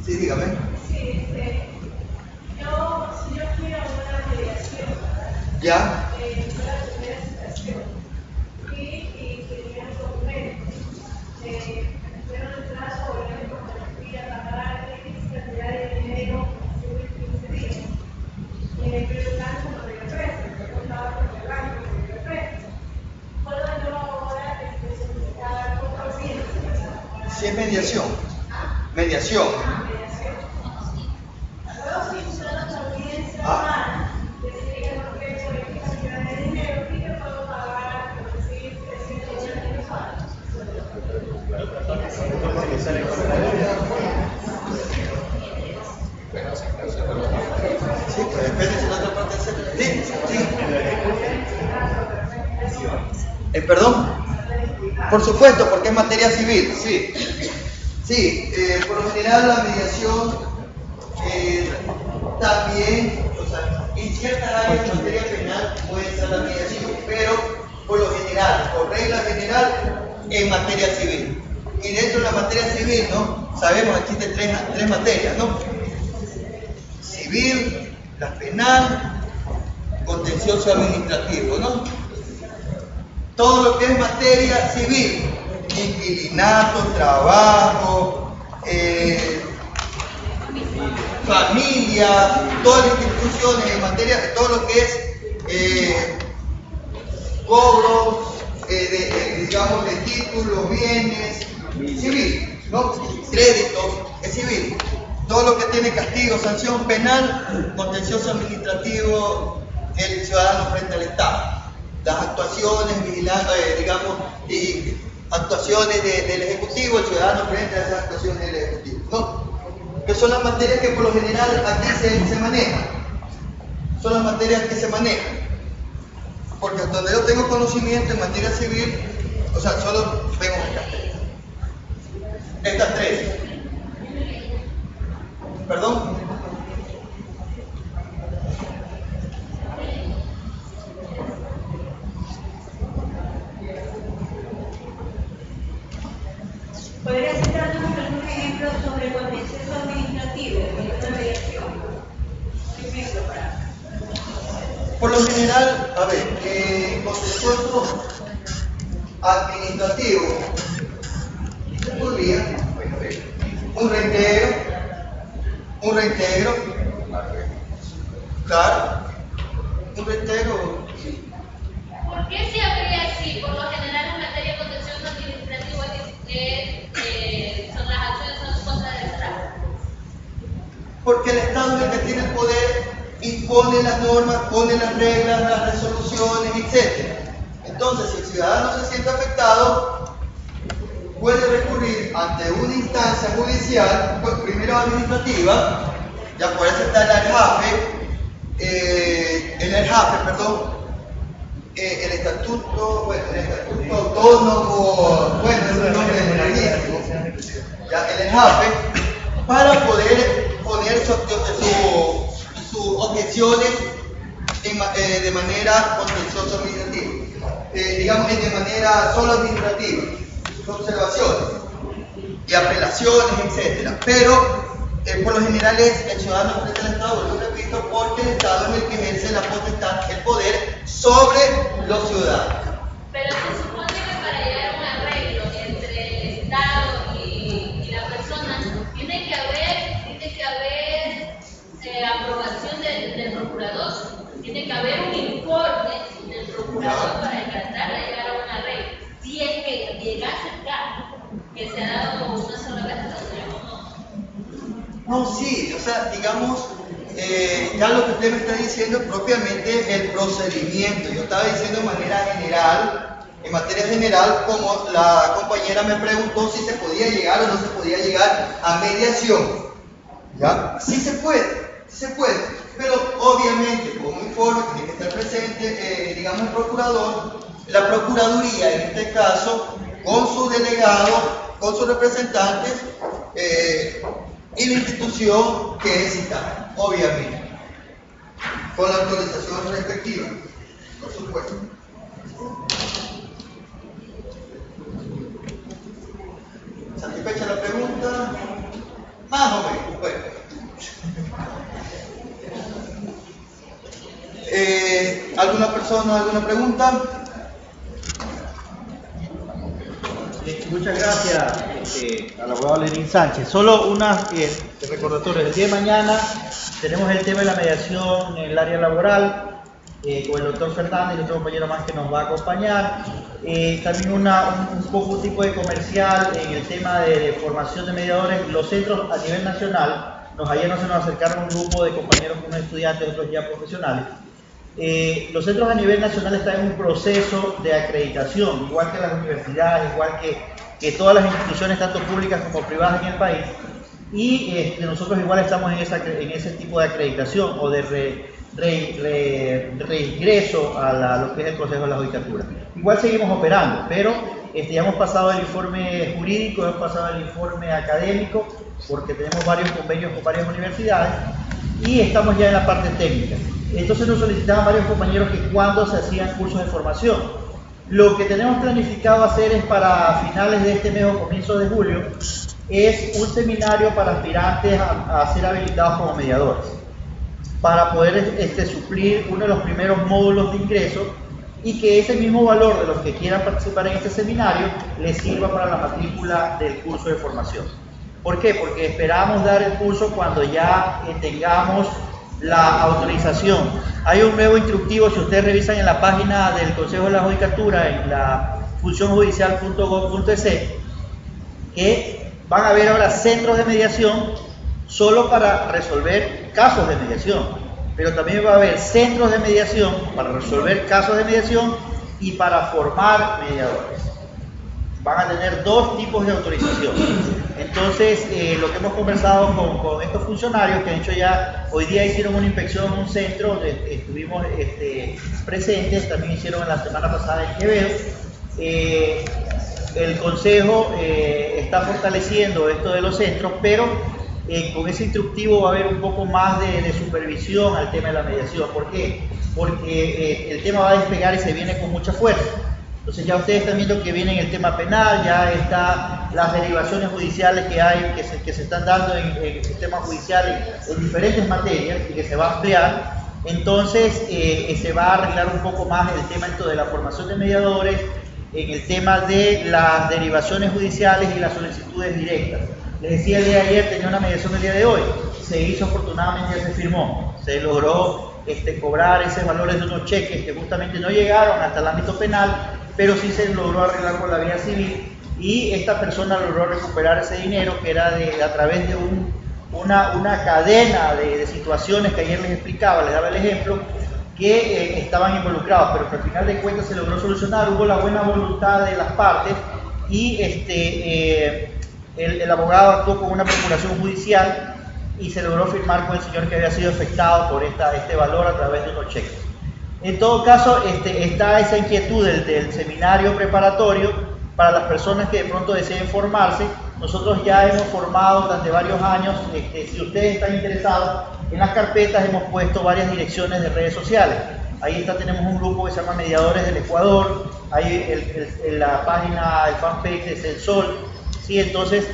Sí, dígame. Sí, si yo quiero una mediación, ¿verdad? ¿Ya? Fue la primera citación y quería un documento. Fueron el plazo, obviamente, cuando fui a pagar X cantidad de dinero, hace 15 días. Pero el banco no me lo presta, yo contaba con el banco, no me lo presta. ¿Puedo yo ahora solicitar otra audiencia? Si es mediación. Mediación. Puedo solicitar otra audiencia más, decir que no quiero X cantidad de dinero y que puedo pagar, por decir, 380 mensuales. Sí, pues depende si la otra parte hace. Sí, sí. ¿Perdón? Por supuesto, porque es materia civil, sí. Sí, por lo general la mediación también, o sea, en ciertas áreas de materia penal puede ser la mediación, pero por lo general, por regla general, en materia civil. Y dentro de la materia civil, ¿no? Sabemos que existen tres materias, ¿no? Civil, la penal, contencioso administrativo, ¿no? Todo lo que es materia civil, inquilinato, trabajo, familia, todas las instituciones en materia de todo lo que es cobros, digamos, de títulos, bienes, civil, ¿no? Créditos, es civil. Todo lo que tiene castigo, sanción penal, contencioso administrativo del ciudadano frente al Estado. Las actuaciones, digamos, y actuaciones del Ejecutivo, el ciudadano frente a esas actuaciones del Ejecutivo, ¿no? Que son las materias que por lo general aquí se manejan. Son las materias que se manejan. Porque hasta donde yo tengo conocimiento en materia civil, o sea, solo vemos estas tres. ¿Perdón? ¿Podría citarnos algún ejemplo sobre el contencioso administrativo de una mediación? Un ejemplo para... Por lo general, a ver, contencioso administrativo, se podría, un reintegro, claro, un reintegro, sí. ¿Por qué se habría así? Por lo general en materia de contencioso administrativo son las acciones son contra del Estado. Porque el Estado es el que tiene el poder, impone las normas, pone las reglas, las resoluciones, etc. Entonces, si el ciudadano se siente afectado, puede recurrir ante una instancia judicial, primero administrativa, ya por eso está el estatuto autónomo, bueno, es un nombre larguísimo, ya el ERJAFE, para poder poner sus objeciones de manera contenciosa administrativa, digamos de manera solo administrativa, sus observaciones y apelaciones, etc. Pero por lo general es el ciudadano frente al Estado, lo repito, porque el Estado es el que ejerce la potestad, el poder sobre los ciudadanos. Pero se supone que para llegar a un arreglo entre el Estado y la persona tiene que haber aprobación del procurador, tiene que haber un informe del procurador para tratar de llegar a un arreglo. Si es que llegase el caso, que se ha dado como una sola vez, no, sí, o sea, digamos, ya lo que usted me está diciendo es propiamente el procedimiento. Yo estaba diciendo de manera general, en materia general, como la compañera me preguntó si se podía llegar o no se podía llegar a mediación. ¿Ya? Sí se puede, pero obviamente, como informe, tiene que estar presente, digamos, el procurador, la Procuraduría, en este caso, con su delegado, con sus representantes, y la institución que es citada, obviamente, con la autorización respectiva, por supuesto. ¿Satisfecha la pregunta? Más o menos, bueno. ¿Alguna persona, alguna pregunta? Muchas gracias al abogado Lenín Sánchez. Solo unas recordatorios. El día de mañana tenemos el tema de la mediación en el área laboral con el doctor Fernández y otro compañero más que nos va a acompañar. También un poco un tipo de comercial en el tema de formación de mediadores. Los centros a nivel nacional, ayer se nos acercaron un grupo de compañeros, unos estudiantes, otros ya profesionales. Los centros a nivel nacional están en un proceso de acreditación, igual que las universidades, igual que todas las instituciones, tanto públicas como privadas en el país, y nosotros igual estamos en ese tipo de acreditación o de reingreso a lo que es el Consejo de la Judicatura. Igual seguimos operando, pero ya hemos pasado el informe jurídico, hemos pasado el informe académico, porque tenemos varios convenios con varias universidades, y estamos ya en la parte técnica. Entonces nos solicitaban varios compañeros que cuando se hacían cursos de formación. Lo que tenemos planificado hacer es para finales de este mes o comienzo de julio, es un seminario para aspirantes a ser habilitados como mediadores, para poder suplir uno de los primeros módulos de ingreso y que ese mismo valor de los que quieran participar en este seminario les sirva para la matrícula del curso de formación. ¿Por qué? Porque esperamos dar el curso cuando ya tengamos la autorización. Hay un nuevo instructivo, si ustedes revisan en la página del Consejo de la Judicatura, en la funcionjudicial.gov.es, que van a haber ahora centros de mediación solo para resolver casos de mediación, pero también va a haber centros de mediación para resolver casos de mediación y para formar mediadores. Van a tener dos tipos de autorización. Entonces, lo que hemos conversado con estos funcionarios, que de hecho ya hoy día hicieron una inspección en un centro donde estuvimos presentes, también hicieron la semana pasada en Quevedo. El Consejo está fortaleciendo esto de los centros, pero con ese instructivo va a haber un poco más de supervisión al tema de la mediación. ¿Por qué? Porque el tema va a despegar y se viene con mucha fuerza. Entonces ya ustedes están viendo que viene en el tema penal, ya están las derivaciones judiciales que hay, que se están dando en el sistema judicial en diferentes materias y que se va a ampliar. Entonces se va a arreglar un poco más el tema de la formación de mediadores, en el tema de las derivaciones judiciales y las solicitudes directas. Les decía el día de ayer, tenía una mediación el día de hoy, se hizo, afortunadamente ya se firmó, se logró cobrar esos valores de unos cheques que justamente no llegaron hasta el ámbito penal, pero sí se logró arreglar por la vía civil, y esta persona logró recuperar ese dinero que era a través de una cadena de situaciones que ayer les explicaba, les daba el ejemplo, que estaban involucrados, pero que al final de cuentas se logró solucionar, hubo la buena voluntad de las partes, y el abogado actuó con una procuración judicial y se logró firmar con el señor que había sido afectado por este valor a través de unos cheques. En todo caso, está esa inquietud del seminario preparatorio para las personas que de pronto deseen formarse. Nosotros ya hemos formado durante varios años, si ustedes están interesados, en las carpetas hemos puesto varias direcciones de redes sociales. Ahí tenemos un grupo que se llama Mediadores del Ecuador, ahí la página, el fanpage es El Sol, ¿sí? Entonces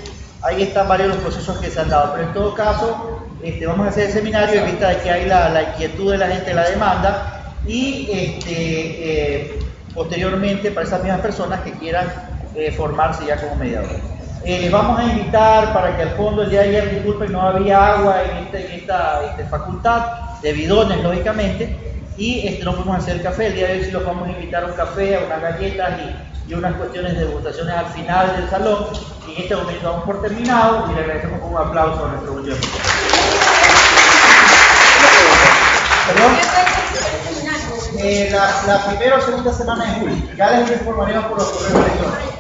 ahí están varios de los procesos que se han dado, pero en todo caso vamos a hacer el seminario en vista de que hay la inquietud de la gente, la demanda, y posteriormente para esas mismas personas que quieran formarse ya como mediadores. Les vamos a invitar para que al fondo, el día de ayer, disculpen, no había agua en esta facultad, de bidones lógicamente, y no pudimos hacer café. El día de hoy sí los vamos a invitar a un café, a unas galletas y unas cuestiones de degustaciones al final del salón, y en este momento vamos por terminado y le agradecemos con un aplauso a nuestro último. ¿Perdón? La primera o segunda semana de julio. Ya les informaremos por los correos electrónicos.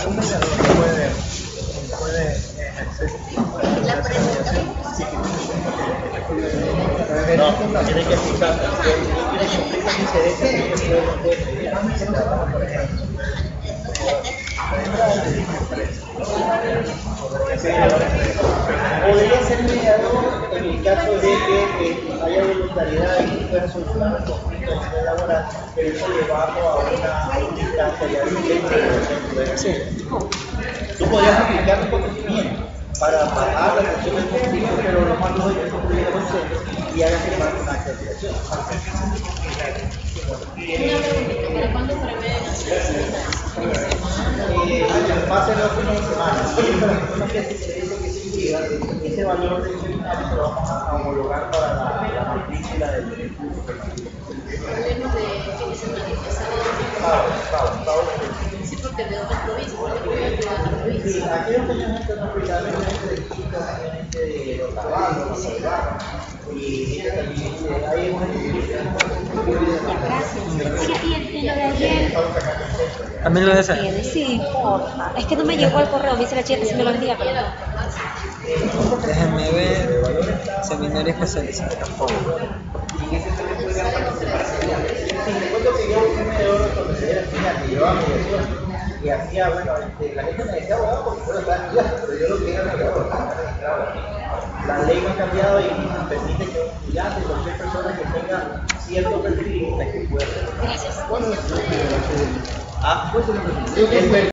Un mediador puede ejercer la pregunta. No, tiene que explicar. Tiene que explicar por ejemplo. Podría ser mediador en el caso de que haya voluntariedad y pueda solucionar el conflicto laboral, pero eso llevado a una instancia ya de Tú podrías aplicar un procedimiento para bajar la presión del conflicto, pero lo más lógico es que construya consenso y haga firmar una acta de acción. Una preguntita, ¿para cuándo prevén hacer Va a ser los fines de semana. Para las personas que se dice que se inscriban, ese valor del seminario lo vamos a homologar para la matrícula del curso. Hablemos de fin de semana, Sábado. sí, porque de otras provincias, porque yo voy a otra provincia. Sí, aquí no tenemos gente no privada, gente de Quito, gente de los Caballos, los Salvados, y gente también, hay una gente Gracias. Sí, y lo de ayer. También lo de ese. Sí, porfa. Es que no me llegó el correo, me dice la chica que sí me lo envía, pero no. Déjenme ver. Seminario especializado. Recuerdo que yo un mediador cuando se era final, que llevaba mediación y hacía, bueno, la gente me decía abogado porque yo lo estaba estudiando, pero yo lo que era mediador, la ley no ha cambiado y permite que un estudiante, cualquier persona que tenga cierto perfil, que pueda hacer. Gracias. Bueno, pues